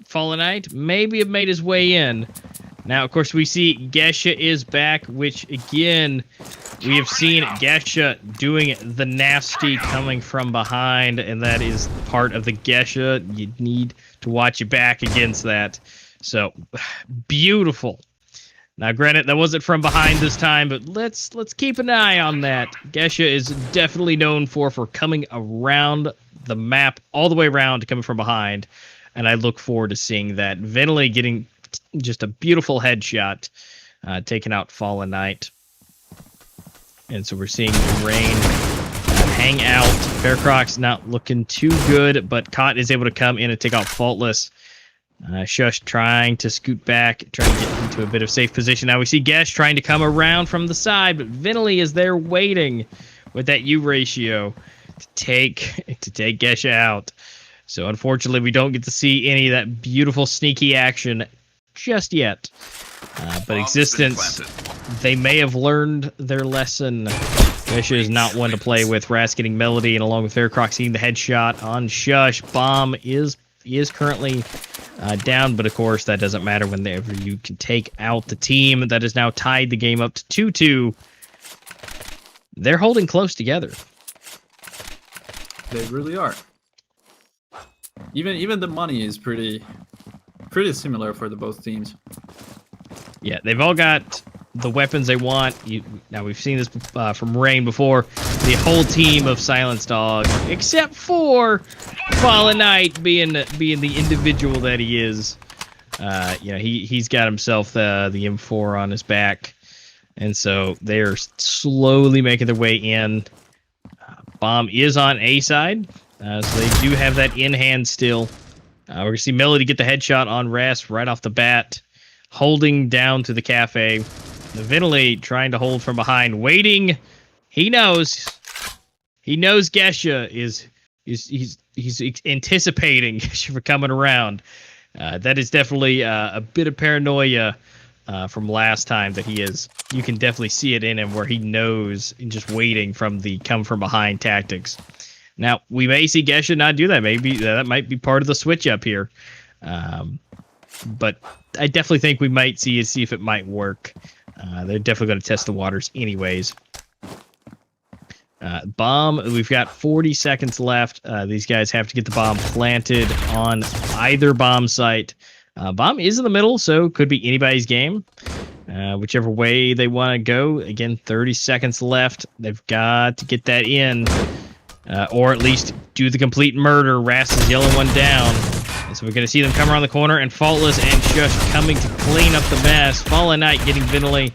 Fallen Knight maybe have made his way in. Now, of course, we see Gesha is back, which, again, we have seen Gesha doing the nasty coming from behind, and that is part of the Gesha. You need to watch your back against that. So, beautiful. Now, granted, that wasn't from behind this time, but let's keep an eye on that. Gesha is definitely known for coming around the map, all the way around, coming from behind, and I look forward to seeing that. Venley getting just a beautiful headshot, taking out Fallen Knight. And so we're seeing Rain hang out. Faircrocs not looking too good, but Cott is able to come in and take out Faultless. Shush trying to scoot back, trying to get into a bit of safe position. Now we see Gesh trying to come around from the side, but Vinley is there waiting with that U ratio to take Gesh out. So unfortunately, we don't get to see any of that beautiful sneaky action just yet. But Existence, they may have learned their lesson. Gesh is not one to play with. Ras getting Melody, and along with Faircroc seeing the headshot on Shush. Bomb is currently down, but of course that doesn't matter whenever you can take out the team that has now tied the game up to 2-2. They're holding close together. They really are. Even the money is pretty similar for the both teams. Yeah, they've all got the weapons they want. Now we've seen this from Rain before. The whole team of Silence Dog, except for Fallen Knight being the individual that he is. He's got himself the M4 on his back, and so they are slowly making their way in. Bomb is on A side, so they do have that in hand still. We're gonna see Melody get the headshot on Ras right off the bat, holding down to the cafe. Vinley trying to hold from behind, waiting. He knows Gesha he's anticipating Gesha for coming around. That is definitely a bit of paranoia from last time that he is. You can definitely see it in him where he knows and just waiting from the come from behind tactics. Now we may see Gesha not do that. Maybe that might be part of the switch up here. But I definitely think we might see if it might work. They're definitely going to test the waters anyways. Bomb, we've got 40 seconds left. These guys have to get the bomb planted on either bomb site. Bomb is in the middle, so could be anybody's game. Whichever way they want to go. Again, 30 seconds left. They've got to get that in. Or at least do the complete murder. Ras is yelling one down. And so we're going to see them come around the corner, and Faultless and Shush coming to clean up the mess. Fallen Knight getting Vinley.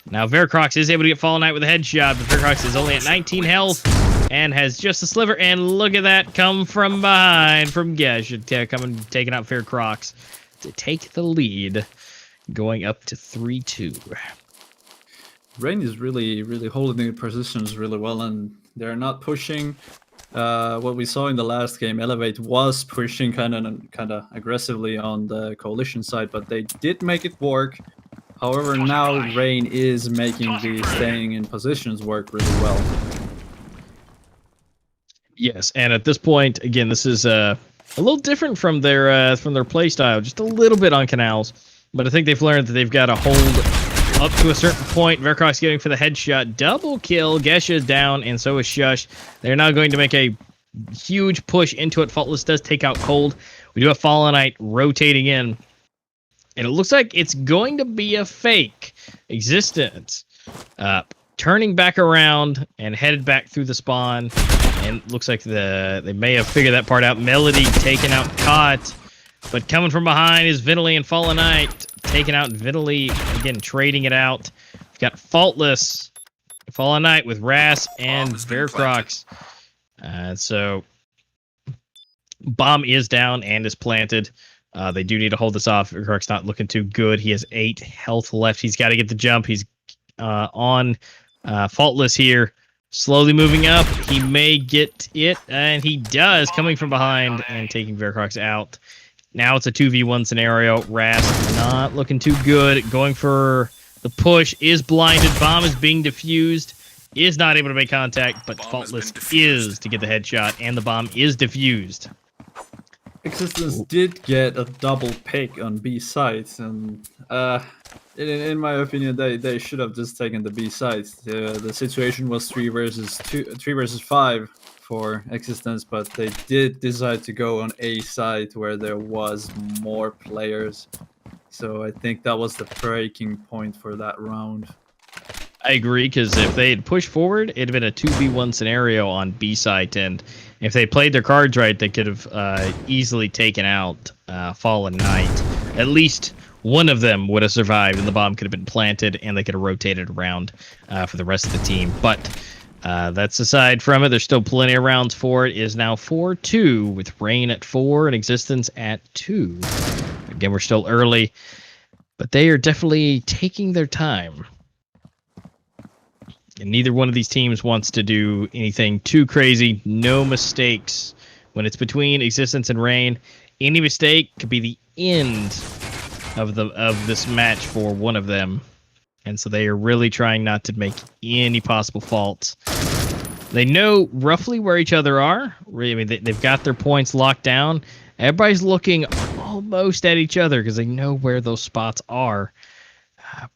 Now Vercrox is able to get Fallen Knight with a headshot, but Vercrox is only at 19 health and has just a sliver. And look at that come from behind from Gesh, taking out Vercrox to take the lead, going up to 3-2. Rain is really holding the positions really well, and they're not pushing. What we saw in the last game, Elevate was pushing kind of aggressively on the coalition side, but they did make it work. However, now Rain is making the staying in positions work really well. Yes, and at this point, again, this is a little different from their play style, just a little bit on canals, but I think they've learned that they've got to hold up to a certain point. Vercrox getting for the headshot, double kill. Gesha is down, and so is Shush. They're now going to make a huge push into it. Faultless does take out Cold. We do have Fallen Knight rotating in, and it looks like it's going to be a fake. Existence turning back around and headed back through the spawn, and looks like they may have figured that part out. Melody taking out Cot, but coming from behind is Vinley and Fallen Knight taking out Vinley, again trading it out. We've got Faultless, Fallen Knight with Ras and Vercrox. So bomb is down and is planted. They do need to hold this off. Vercrox not looking too good. He has 8 health left. He's got to get the jump. He's on Faultless here. Slowly moving up. He may get it, and he does, coming from behind and taking Veracrox out. Now it's a 2v1 scenario. Rast not looking too good. Going for the push. Is blinded. Bomb is being defused. Is not able to make contact, but Faultless is to get the headshot, and the bomb is defused. Existence did get a double pick on B sites, and in my opinion, they should have just taken the B sites. The situation was 3 versus 5 for Existence, but they did decide to go on A side where there was more players. So I think that was the breaking point for that round. I agree, because if they had pushed forward, it'd have been a 2v1 scenario on B site, and if they played their cards right, they could have easily taken out Fallen Knight. At least one of them would have survived, and the bomb could have been planted, and they could have rotated around for the rest of the team. But that's aside from it. There's still plenty of rounds for it. It is now 4-2 with Rain at 4 and Existence at 2. Again, we're still early, but they are definitely taking their time. And neither one of these teams wants to do anything too crazy. No mistakes. When it's between Existence and Rain, any mistake could be the end of this match for one of them. And so they are really trying not to make any possible faults. They know roughly where each other are. I mean, they've got their points locked down. Everybody's looking almost at each other because they know where those spots are.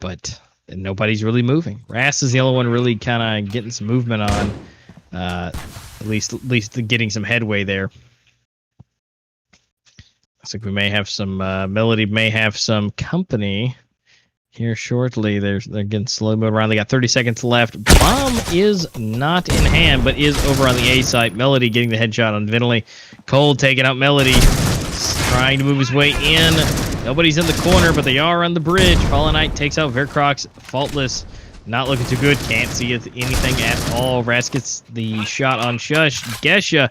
But nobody's really moving. Rast is the only one really kind of getting some movement on. At least getting some headway there. Looks like we may have some Melody may have some company here shortly. They're getting slow moving around. They got 30 seconds left. Bomb is not in hand, but is over on the A site. Melody getting the headshot on Vinley. Cole taking out Melody, trying to move his way in. Nobody's in the corner, but they are on the bridge. Fallen Knight takes out Veracrox. Faultless, not looking too good. Can't see anything at all. Rast gets the shot on Shush. Gesha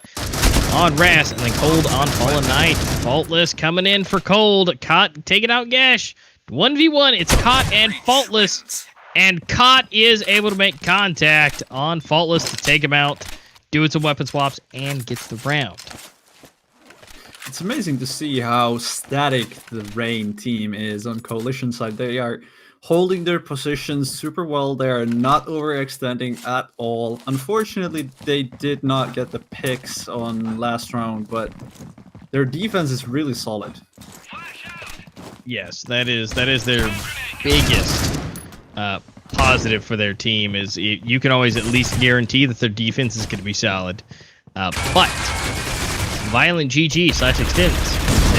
on Rast, and then Cold on Fallen Knight. Faultless coming in for Cold. Cot taking out Gesh. 1v1. It's Cot and Faultless. And Cot is able to make contact on Faultless to take him out. Doing some weapon swaps and gets the round. It's amazing to see how static the Rain team is on Coalition side. They are holding their positions super well. They are not overextending at all. Unfortunately, they did not get the picks on last round, but their defense is really solid. Yes, that is their biggest positive for their team. Is you can always at least guarantee that their defense is going to be solid. But Violent GG /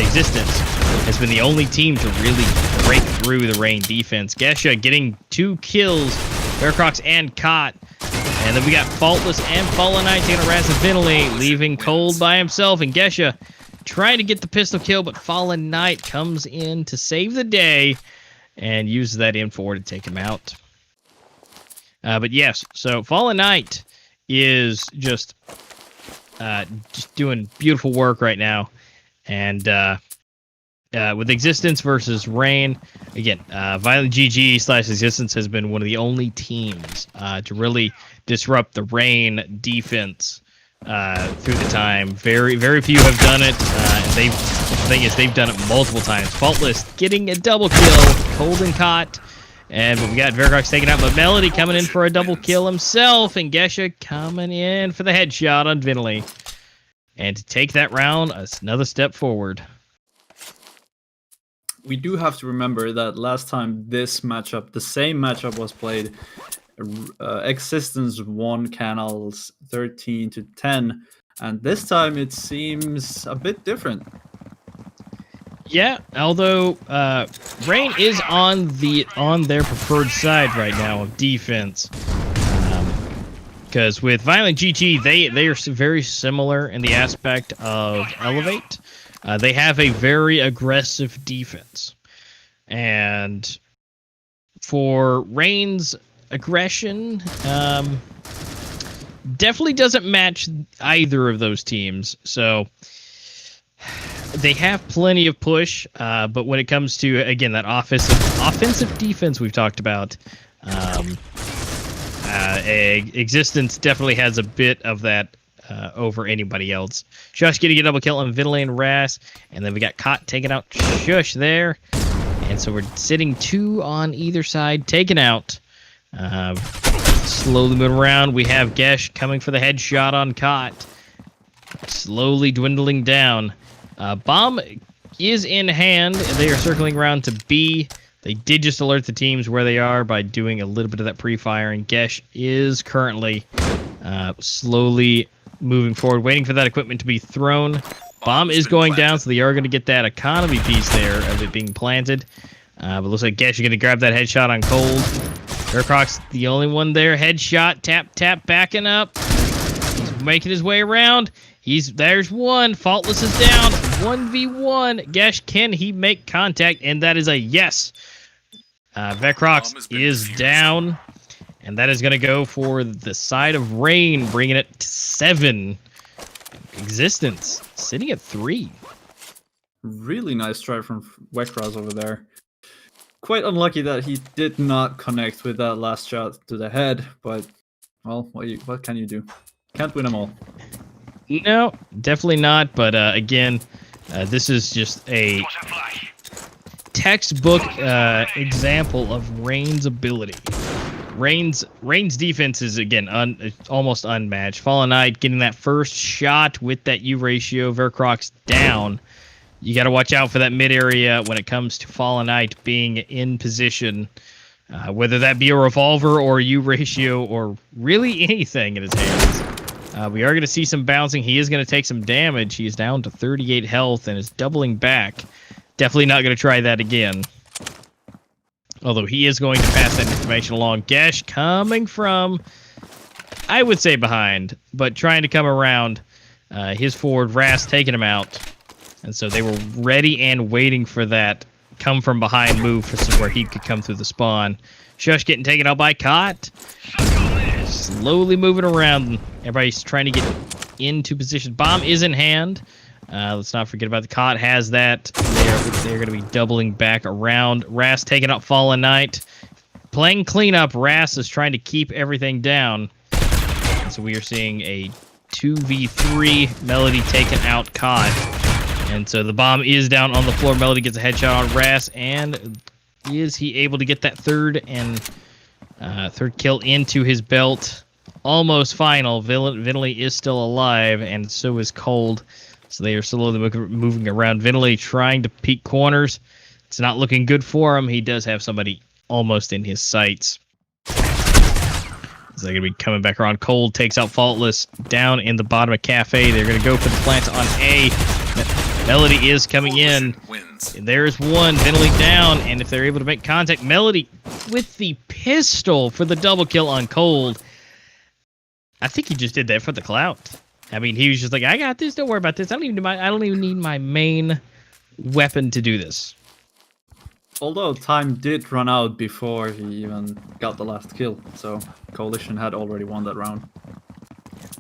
Existence has been the only team to really break through the Rain defense. Gesha getting 2 kills, Veracrox and Cot. And then we got Faultless and Fallen Knight taking a Rast and Finley, leaving Cold by himself. And Gesha trying to get the pistol kill, but Fallen Knight comes in to save the day and uses that M4 to take him out. But yes, so Fallen Knight is just doing beautiful work right now. And with Existence versus Rain, again, Violent GG / Existence has been one of the only teams to really disrupt the Rain defense through the time. Very, very few have done it. And the thing is, they've done it multiple times. Faultless getting a double kill, Cold and Cot. And we got Veracrox taken out, but Melody coming in for a double kill himself, and Gesha coming in for the headshot on Vinley. And to take that round, another step forward. We do have to remember that last time this matchup, the same matchup was played, Existence won Canals 13-10, and this time it seems a bit different. Yeah, although Rain is on their preferred side right now of defense, because with Violent GG they are very similar in the aspect of Elevate. They have a very aggressive defense, and for Rain's aggression, definitely doesn't match either of those teams. So they have plenty of push, but when it comes to, again, that offensive defense we've talked about, Existence definitely has a bit of that over anybody else. Shush getting a double kill on Vinley and Ras, and then we got Cot taking out Shush there. And so we're sitting 2 on either side, taken out. Slowly moving around. We have Gesh coming for the headshot on Cot. Slowly dwindling down. Bomb is in hand. They are circling around to B. They did just alert the teams where they are by doing a little bit of that pre-fire, and Gesh is currently slowly moving forward, waiting for that equipment to be thrown. Bomb is going down, so they are going to get that economy piece there of it being planted. But looks like Gesh is going to grab that headshot on Cold. Aircrock's the only one there. Headshot, tap, backing up. He's making his way around. There's one. Faultless is down. 1v1. Gesh, can he make contact? And that is a yes. Vecrox is down. And that is going to go for the side of Rain, bringing it to 7. Existence sitting at 3. Really nice try from Vecrox over there. Quite unlucky that he did not connect with that last shot to the head, but, well, what can you do? Can't win them all. No, definitely not. But again, this is just a textbook example of Rain's ability. Rain's defense is, again, almost unmatched. Fallen Knight getting that first shot with that U ratio. Vercrox down. You got to watch out for that mid area when it comes to Fallen Knight being in position, whether that be a revolver or U ratio or really anything in his hands. We are going to see some bouncing. He is going to take some damage. He is down to 38 health and is doubling back. Definitely not going to try that again. Although he is going to pass that information along. Gesh coming from, I would say behind, but trying to come around. His forward, Ras taking him out. And so they were ready and waiting for that come from behind move for where he could come through the spawn. Shush getting taken out by Cot. Slowly moving around. Everybody's trying to get into position. Bomb is in hand. Let's not forget about the Cot has that. They're going to be doubling back around. Ras taking out Fallen Knight. Playing cleanup. Ras is trying to keep everything down. And so we are seeing a 2v3. Melody taking out Cot. And so the bomb is down on the floor. Melody gets a headshot on Ras. And is he able to get that third kill into his belt? Almost final. Vinley is still alive, and so is Cold. So they are slowly moving around. Vinley trying to peek corners. It's not looking good for him. He does have somebody almost in his sights. So they're going to be coming back around. Cold takes out Faultless down in the bottom of Cafe. They're going to go for the plant on A. Melody is coming in. There's one. Vinley down. And if they're able to make contact, Melody with the pistol for the double kill on Cold. I think he just did that for the clout. I mean, he was just like, I got this. Don't worry about this. I don't even need my main weapon to do this. Although time did run out before he even got the last kill, so Coalition had already won that round.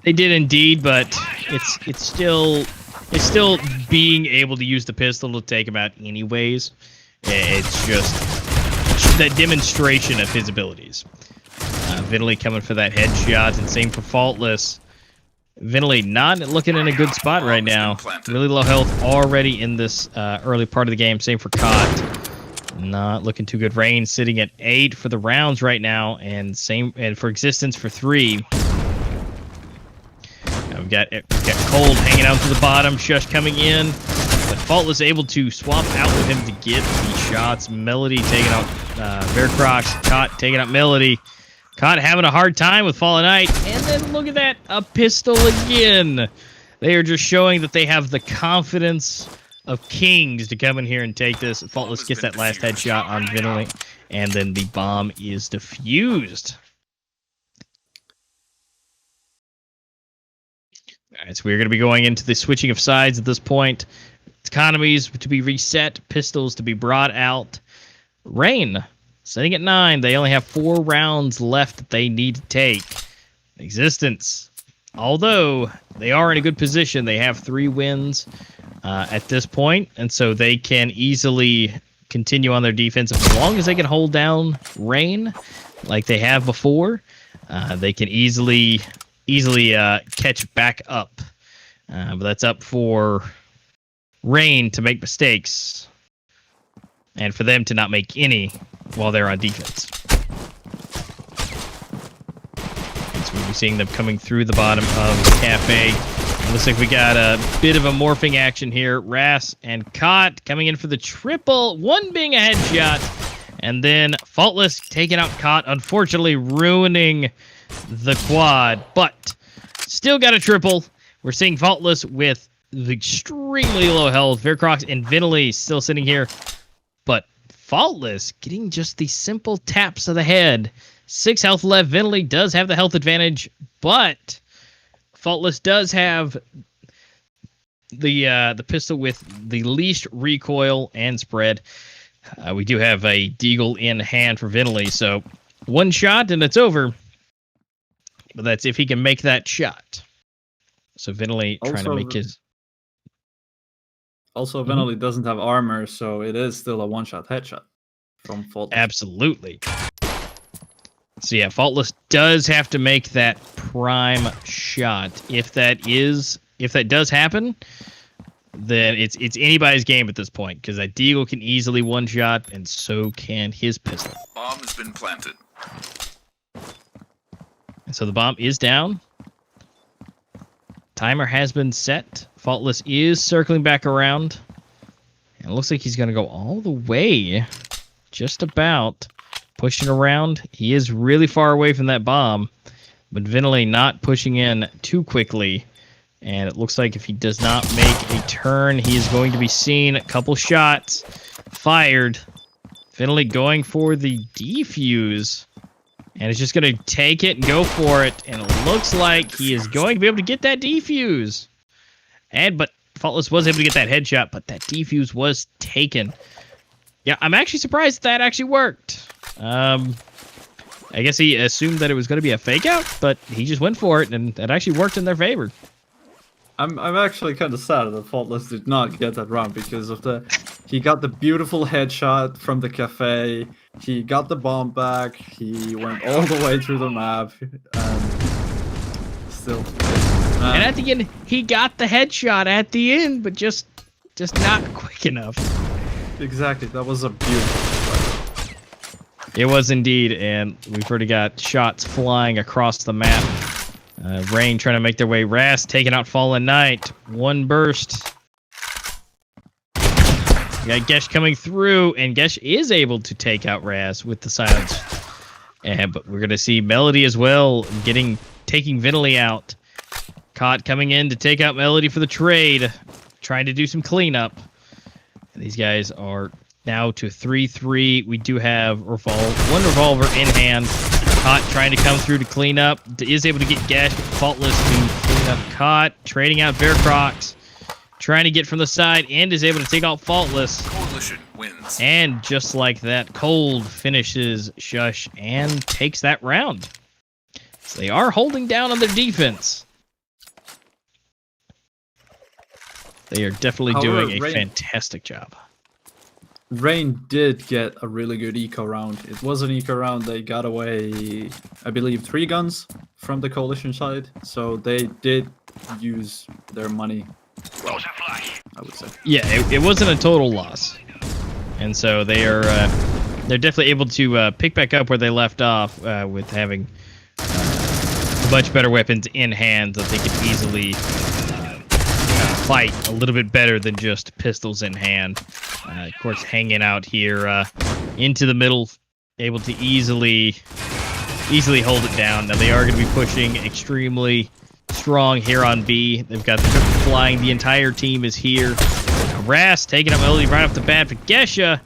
They did indeed, but it's still being able to use the pistol to take him out anyways. It's just that demonstration of his abilities. Vinley coming for that headshot, and same for Faultless. Vinley not looking in a good spot right now. Really low health already in this early part of the game. Same for Cot. Not looking too good. Rain sitting at 8 for the rounds right now, and for Existence for 3. We've got Cold hanging out to the bottom. Shush coming in, but Faultless able to swap out with him to get the shots. Melody taking out Vercrox. Cot taking out Melody. Cot having a hard time with Fallen Knight, and then look at that, a pistol again. They are just showing that they have the confidence of kings to come in here and take this. Faultless gets that last headshot on Vinley, and then the bomb is defused. All right, so we're going to be going into the switching of sides at this point. Economies to be reset, pistols to be brought out. Rain sitting at 9. They only have 4 rounds left that they need to take. Existence, although they are in a good position, they have 3 wins at this point, and so they can easily continue on their defense as long as they can hold down Rain like they have before. they can easily catch back up. But that's up for Rain to make mistakes, and for them to not make any while they're on defense. So we'll be seeing them coming through the bottom of the cafe. It looks like we got a bit of a morphing action here. Ras and Cot coming in for the triple, one being a headshot, and then Faultless taking out Cot, unfortunately ruining the quad, but still got a triple. We're seeing Faultless with the extremely low health. Vercrox and Vinley still sitting here, but Faultless getting just the simple taps of the head. 6 health left. Vinley does have the health advantage, but Faultless does have the pistol with the least recoil and spread. We do have a deagle in hand for Vinley, so one shot and it's over. But that's if he can make that shot. So Vinley trying to make his... Also, Vinley doesn't have armor, so it is still a one-shot headshot from Faultless. Absolutely. So yeah, Faultless does have to make that prime shot. If that does happen, then it's anybody's game at this point, because that deagle can easily one-shot, and so can his pistol. Bomb has been planted. And so the bomb is down. Timer has been set. Faultless is circling back around. And it looks like he's going to go all the way. Just about. Pushing around. He is really far away from that bomb. But Vinley not pushing in too quickly. And it looks like if he does not make a turn, he is going to be seen. A couple shots fired. Vinley going for the defuse. And it's just going to take it and go for it. And it looks like he is going to be able to get that defuse. But Faultless was able to get that headshot, but that defuse was taken. Yeah, I'm actually surprised that actually worked. I guess he assumed that it was going to be a fake out, but he just went for it, and it actually worked in their favor. I'm actually kind of sad that Faultless did not get that round because of he got the beautiful headshot from the cafe. He got the bomb back. He went all the way through the map. Still. And at the end, he got the headshot at the end, but just not quick enough. Exactly. That was a beautiful play. It was indeed, and we've already got shots flying across the map. Rain trying to make their way. Ras taking out Fallen Knight. One burst. We got Gesh coming through, and Gesh is able to take out Ras with the silence. But we're going to see Melody as well taking Vinley out. Caught coming in to take out Melody for the trade. Trying to do some cleanup. And these guys are now to 3-3. We do have one revolver in hand. Caught trying to come through to clean up. Is able to get Gesh. Faultless to clean up Caught. Trading out Vercrox. Trying to get from the side and is able to take out Faultless. Coalition wins. And just like that, Cold finishes Shush and takes that round. So they are holding down on their defense. They are definitely doing a fantastic job. Rain did get a really good eco round. It was an eco round. They got away, I believe, 3 guns from the Coalition side. So they did use their money well, I would say. Yeah, it wasn't a total loss. And so they're definitely able to pick back up where they left off with having much better weapons in hand that they could easily fight a little bit better than just pistols in hand. Of course, hanging out here into the middle, able to easily hold it down. Now they are going to be pushing extremely strong here on B. They've got the triple flying. The entire team is here. Ras taking up Melody right off the bat, but Gesha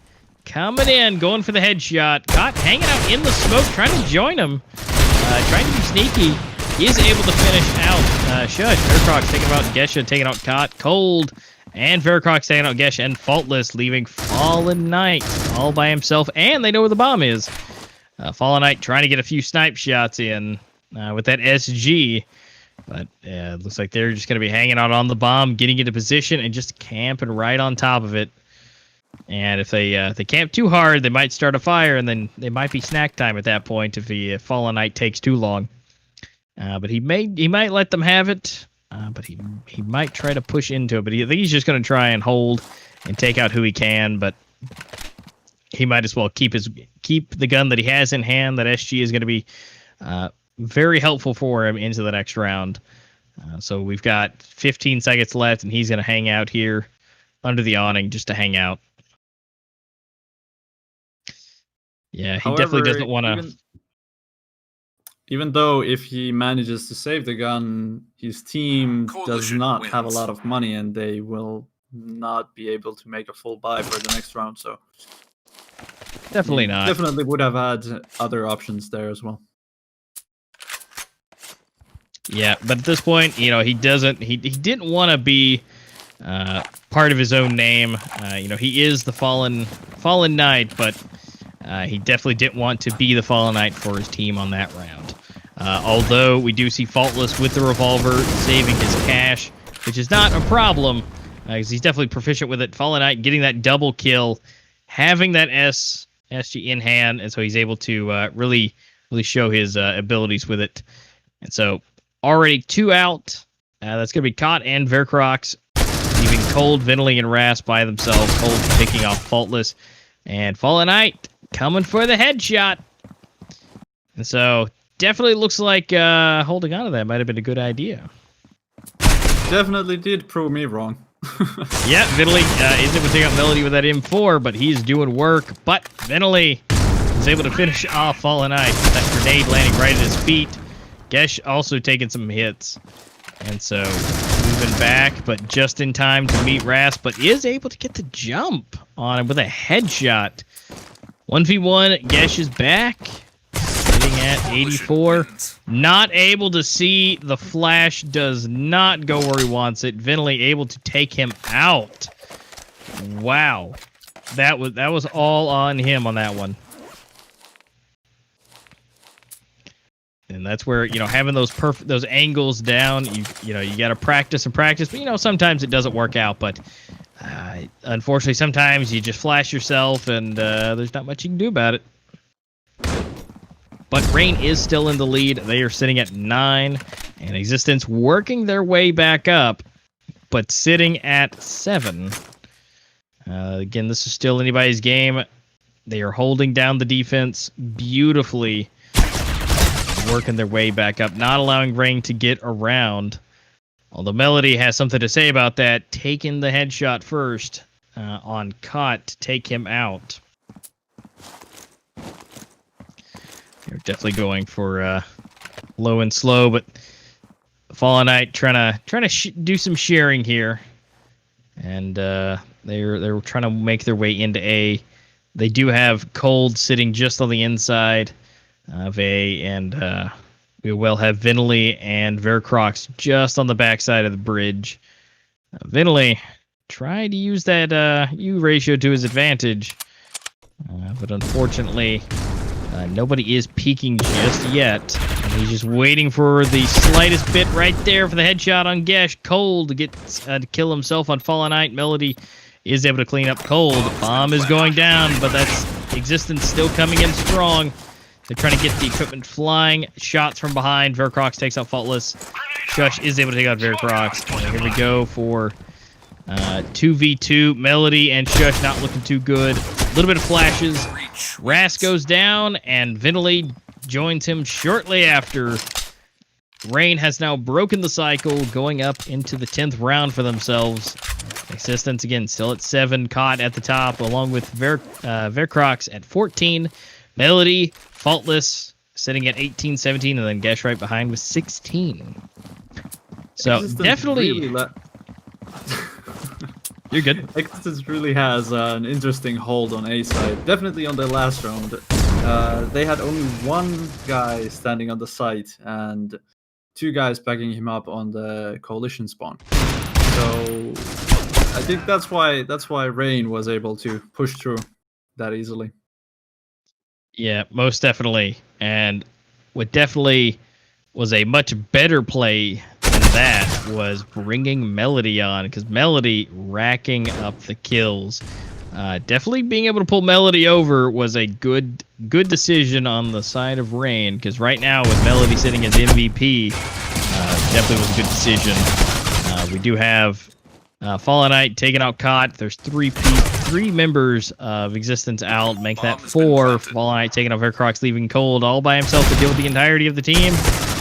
coming in, going for the headshot. Caught hanging out in the smoke, trying to join him. Trying to be sneaky. He is able to finish out Shush. Vercrox taking out Gesha, taking out Caught. Cold and Vercrox taking out Gesha, and Faultless leaving Fallen Knight all by himself, and they know where the bomb is. Fallen Knight trying to get a few snipe shots in with that SG. But it looks like they're just going to be hanging out on the bomb, getting into position, and just camping right on top of it. And if they camp too hard, they might start a fire, and then they might be snack time at that point if Fallen Knight takes too long. But he might let them have it. But he might try to push into it. But I think he's just going to try and hold and take out who he can. But he might as well keep the gun that he has in hand. That SG is going to be very helpful for him into the next round. So we've got 15 seconds left, and he's going to hang out here under the awning just to hang out. Yeah, he However, definitely doesn't want to. Even though if he manages to save the gun, his team does Coalition not have a wins. lot of money, and they will not be able to make a full buy for the next round. So Definitely he not. Definitely would have had other options there as well. Yeah, but at this point, he didn't want to be part of his own name. He is the fallen knight, but he definitely didn't want to be the fallen knight for his team on that round. Although we do see Faultless with the revolver saving his cash, which is not a problem, because he's definitely proficient with it. Fallen Knight getting that double kill, having that SG in hand, and so he's able to really show his abilities with it. And so already 2 out. That's going to be Cot and Vercrox, leaving Cold, Vinley, and Rasp by themselves. Cold picking off Faultless, and Fallen Knight coming for the headshot. And so definitely looks like holding on to that might have been a good idea. Definitely did prove me wrong. Yeah, Vinley is able to take out Melody with that M4, but he's doing work. But Vinley is able to finish off Fallen Knight. That grenade landing right at his feet. Gesh also taking some hits. And so moving back, but just in time to meet Rasp, but is able to get the jump on him with a headshot. 1v1, Gesh is back. Sitting at 84. Not able to see. The flash does not go where he wants it. Vinley able to take him out. Wow. That was all on him on that one. And that's where, having those angles down, you got to practice and practice, but sometimes it doesn't work out, but unfortunately sometimes you just flash yourself and there's not much you can do about it. But Rain is still in the lead. They are sitting at 9, and Existence working their way back up, but sitting at 7. Again, this is still anybody's game. They are holding down the defense beautifully, working their way back up, not allowing Rain to get around. Although Melody has something to say about that, taking the headshot first on Cot to take him out. They're definitely going for low and slow, but Fallen Knight trying to do some sharing here, and they're trying to make their way into A. They do have Cold sitting just on the inside of A, and we will have Vinley and Vercrox just on the backside of the bridge. Vinley tried to use that U ratio to his advantage, but unfortunately nobody is peeking just yet. And he's just waiting for the slightest bit right there for the headshot on Gesh. Cold gets to kill himself on Fallen Knight. Melody is able to clean up Cold. Bomb is going down, but that's Existence still coming in strong. They're trying to get the equipment flying. Shots from behind. Vercrox takes out Faultless. Shush is able to take out Vercrox. And here we go for 2v2. Melody and Shush not looking too good. A little bit of flashes. Ras goes down, and Vinley joins him shortly after. Rain has now broken the cycle, going up into the 10th round for themselves. Existence, again, still at 7. Caught at the top, along with Vercrox at 14. Melody, Faultless, sitting at 18, 17, and then Gesh right behind with 16. So, Existence definitely... really You're good. Existence really has an interesting hold on A side. Definitely on the last round. They had only one guy standing on the site and 2 guys backing him up on the coalition spawn. So I think that's why Rain was able to push through that easily. Yeah, most definitely. And what definitely was a much better play than that was bringing Melody on, because Melody racking up the kills. Definitely being able to pull Melody over was a good decision on the side of Rain, because right now with Melody sitting as MVP, definitely was a good decision. We do have Fallen Knight taking out Cot. There's three members of Existence out. Make that 4. Fallen Knight taking out Vercrox, leaving Cold all by himself to deal with the entirety of the team.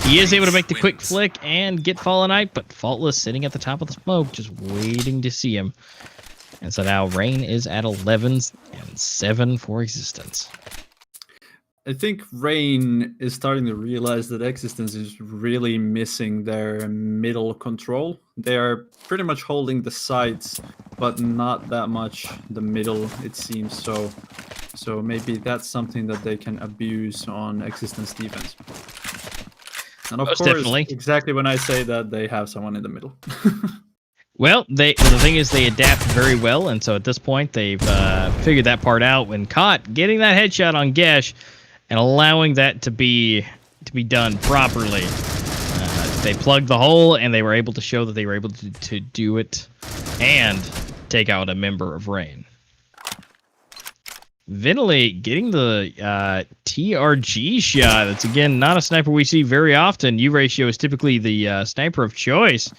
He is able to make the quick flick and get Fallen Knight, but Faultless sitting at the top of the smoke, just waiting to see him. And so now Rain is at 11 and 7 for Existence. I think Rain is starting to realize that Existence is really missing their middle control. They are pretty much holding the sides, but not that much the middle, it seems. So maybe that's something that they can abuse on Existence defense. And of Most course, definitely. exactly when I say that, they have someone in the middle. Well, the thing is they adapt very well, and so at this point they've figured that part out. When caught getting that headshot on Gesh and allowing that to be done properly, they plugged the hole and they were able to show that they were able to do it and take out a member of Rain. Ventilate getting the TRG shot. That's, again, not a sniper we see very often. U-ratio is typically the sniper of choice.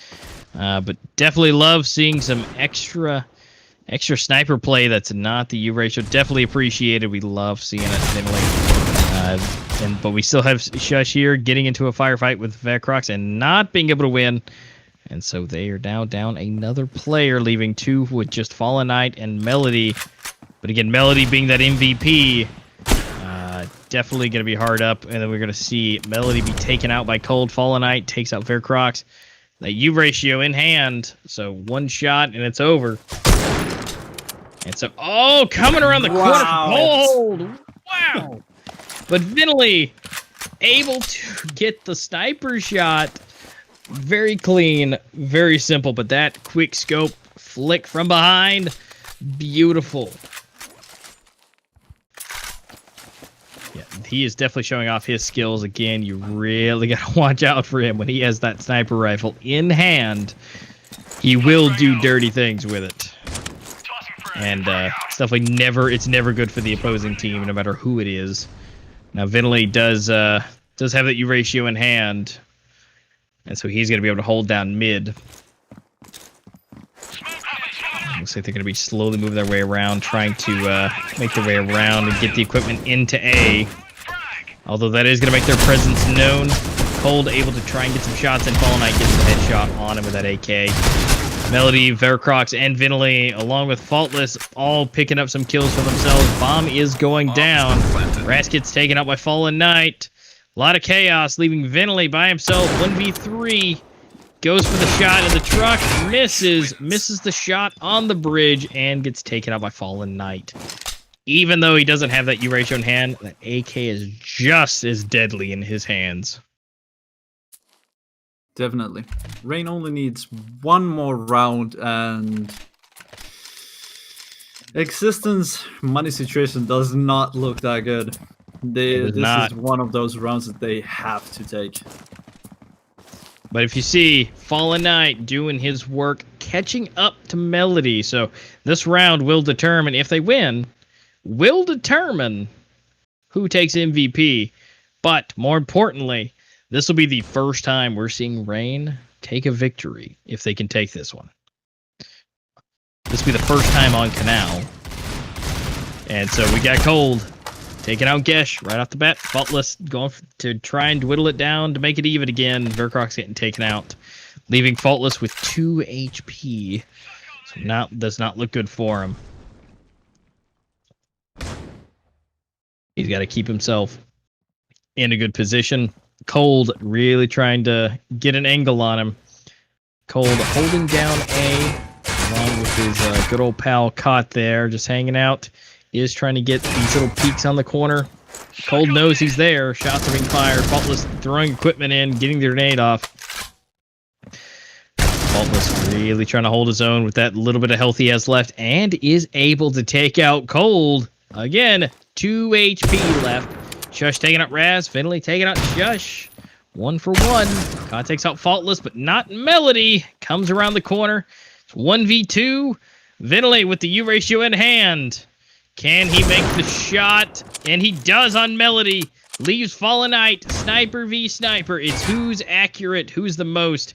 But definitely love seeing some extra sniper play that's not the U-ratio. Definitely appreciated. We love seeing it, Ventilate. But we still have Shush here getting into a firefight with Vercrox and not being able to win. And so they are now down another player, leaving 2 with just Fallen Knight and Melody. But again, Melody being that MVP, definitely going to be hard up. And then we're going to see Melody be taken out by Cold. Fallen Knight takes out Vercrox. That U-ratio in hand. So 1 shot and it's over. And so, oh, coming around the corner for Cold. Wow. But Ventilate able to get the sniper shot. Very clean, very simple. But that quick scope flick from behind, beautiful. Yeah, he is definitely showing off his skills again. You really got to watch out for him when he has that sniper rifle in hand. He will do dirty things with it. And it's definitely never good for the opposing team, no matter who it is. Now, Ventilate does have that U-ratio in hand. And so he's going to be able to hold down mid. Looks like they're going to be slowly moving their way around, trying to make their way around and get the equipment into A. Although that is going to make their presence known. Cold able to try and get some shots, and Fallen Knight gets the headshot on him with that AK. Melody, Vercrox, and Ventilate, along with Faultless, all picking up some kills for themselves. Bomb is going down. Ras gets taken out by Fallen Knight. A lot of chaos, leaving Ventilate by himself. 1v3. Goes for the shot in the truck, misses the shot on the bridge, and gets taken out by Fallen Knight. Even though he doesn't have that U-ratio in hand, that AK is just as deadly in his hands. Definitely. Rain only needs 1 more round, and Existence money situation does not look that good. This is one of those rounds that they have to take. But if you see Fallen Knight doing his work, catching up to Melody. So this round will determine, if they win, will determine who takes MVP. But more importantly, this will be the first time we're seeing Rain take a victory, if they can take this one. This will be the first time on Canal. And so we got Cold taking out Gesh right off the bat. Faultless going to try and dwindle it down to make it even again. Vercrox getting taken out, leaving Faultless with 2 HP. So does not look good for him. He's got to keep himself in a good position. Cold really trying to get an angle on him. Cold holding down A, along with his good old pal Cot there, just hanging out. Is trying to get these little peeks on the corner. Cold knows he's there. Shots are being fired. Faultless throwing equipment in, getting the grenade off. Faultless really trying to hold his own with that little bit of health he has left, and is able to take out Cold. Again, 2 HP left. Shush taking out Raz. Finally taking out Shush. 1 for 1. Cod takes out Faultless, but not Melody. Comes around the corner. It's 1v2. Vinley with the U ratio in hand. Can he make the shot? And he does on Melody. Leaves Fallen Knight. Sniper v Sniper. It's who's accurate, who's the most.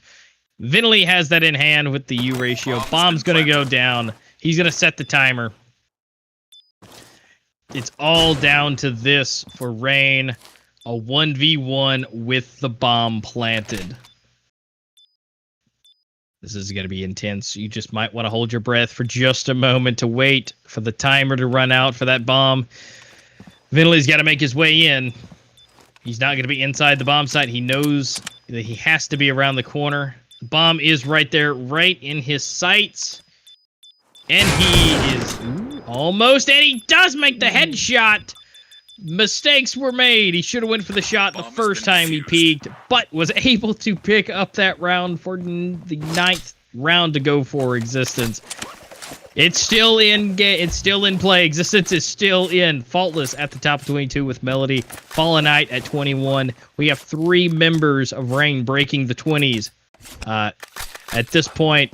Vinley has that in hand with the U ratio. Bomb's going to go down. He's going to set the timer. It's all down to this for Rain. A 1v1 with the bomb planted. This is going to be intense. You just might want to hold your breath for just a moment to wait for the timer to run out for that bomb. Vinley's got to make his way in. He's not going to be inside the bomb site. He knows that he has to be around the corner. The bomb is right there, right in his sights. And he is almost, and he does make the headshot. Mistakes were made. He should have went for the shot the first time he peeked, but was able to pick up that round for the 9th round to go for Existence. It's still in it's still in play. Existence is still in. Faultless at the top of 22 with Melody. Fallen Knight at 21. We have 3 members of Rain breaking the 20s. At this point,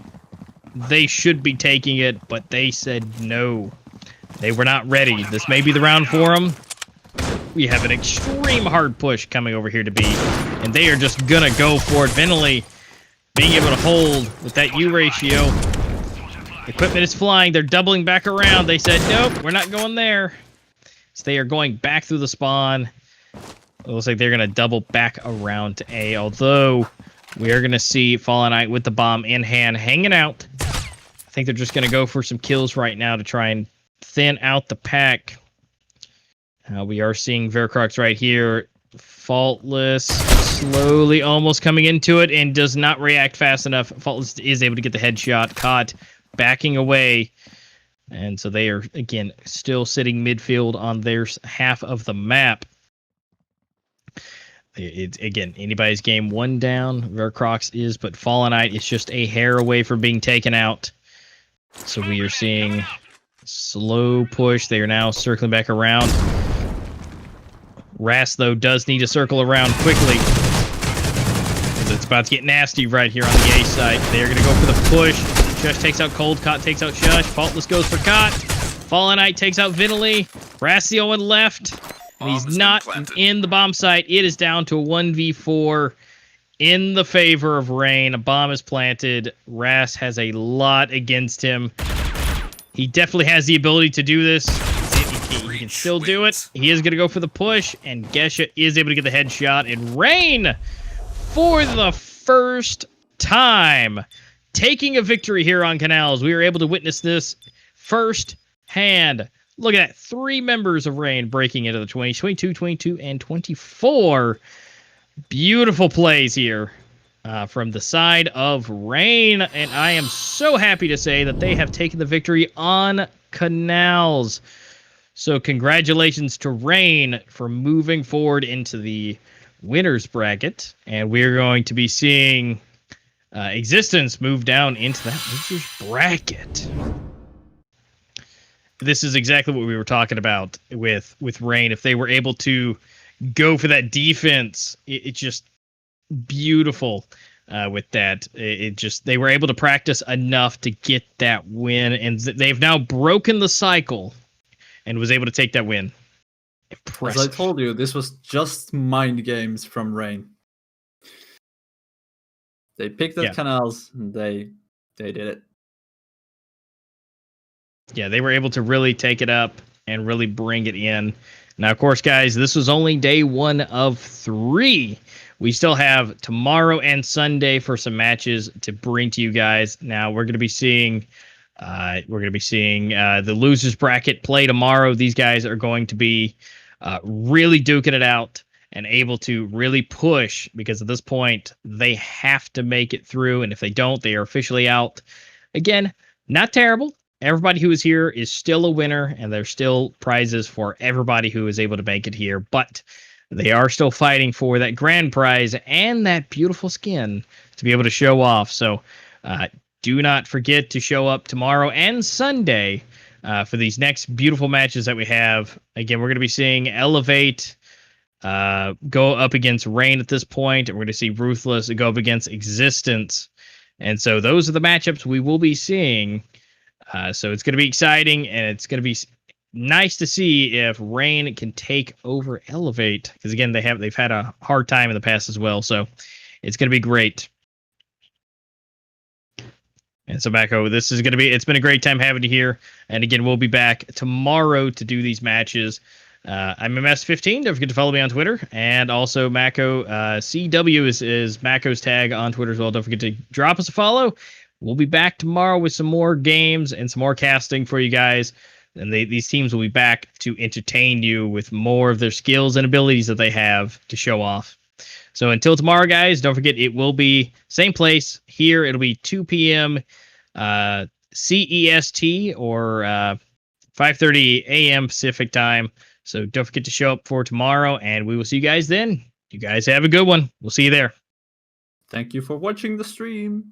they should be taking it, but they said no. They were not ready. This may be the round for them. We have an extreme hard push coming over here to B, and they are just gonna go for it. Vinley being able to hold with that U ratio. Equipment is flying. They're doubling back around. They said, nope, we're not going there. So they are going back through the spawn. It looks like they're gonna double back around to A, although we are gonna see Fallen Knight with the bomb in hand, hanging out. I think they're just gonna go for some kills right now to try and thin out the pack. We are seeing Vercrox right here. Faultless, slowly almost coming into it and does not react fast enough. Faultless is able to get the headshot, caught, backing away. And so they are, again, still sitting midfield on their half of the map. It's, again, anybody's game, 1 down. Vercrox is, but Fallen Knight is just a hair away from being taken out. So we are seeing slow push. They are now circling back around. Ras, though, does need to circle around quickly. It's about to get nasty right here on the A side. They're going to go for the push. Shush takes out Cold. Cot takes out Shush. Faultless goes for Cot. Fallen Knight takes out Vinley. Ras the only one left. And he's not in the bomb site. It is down to a 1v4 in the favor of Rain. A bomb is planted. Ras has a lot against him. He definitely has the ability to do this. He can still do it. He is going to go for the push, and Gesha is able to get the headshot. And Rain, for the first time, taking a victory here on Canals. We were able to witness this firsthand. Look at that. 3 members of Rain breaking into the 20s, 22, 22, and 24. Beautiful plays here from the side of Rain. And I am so happy to say that they have taken the victory on Canals. So congratulations to Rain for moving forward into the winners bracket. And we're going to be seeing Existence move down into that losers bracket. This is exactly what we were talking about with Rain. If they were able to go for that defense, it's just beautiful with that. They were able to practice enough to get that win. And they've now broken the cycle and was able to take that win. Impressive. As I told you, this was just mind games from Rain. They picked the Canals, and they did it. Yeah, they were able to really take it up and really bring it in. Now, of course, guys, this was only day 1 of 3. We still have tomorrow and Sunday for some matches to bring to you guys. Now, we're going to be seeing the losers bracket play tomorrow. These guys are going to be really duking it out and able to really push, because at this point they have to make it through, and if they don't, they are officially out. Again, not terrible. Everybody who is here is still a winner, and there's still prizes for everybody who is able to make it here, but they are still fighting for that grand prize and that beautiful skin to be able to show off. So do not forget to show up tomorrow and Sunday for these next beautiful matches that we have. Again, we're going to be seeing Elevate go up against Rain at this point, and we're going to see Ruthless go up against Existence. And so those are the matchups we will be seeing So it's going to be exciting, and it's going to be nice to see if Rain can take over Elevate, because again they've had a hard time in the past as well. So it's going to be great. And so, Mako, it's been a great time having you here. And again, we'll be back tomorrow to do these matches. I'm MS15. Don't forget to follow me on Twitter. And also, Mako, CW is Mako's tag on Twitter as well. Don't forget to drop us a follow. We'll be back tomorrow with some more games and some more casting for you guys. And these teams will be back to entertain you with more of their skills and abilities that they have to show off. So until tomorrow, guys, don't forget it will be same place here. It'll be 2 p.m. CEST or 5:30 a.m. Pacific time. So don't forget to show up for tomorrow, and we will see you guys then. You guys have a good one. We'll see you there. Thank you for watching the stream.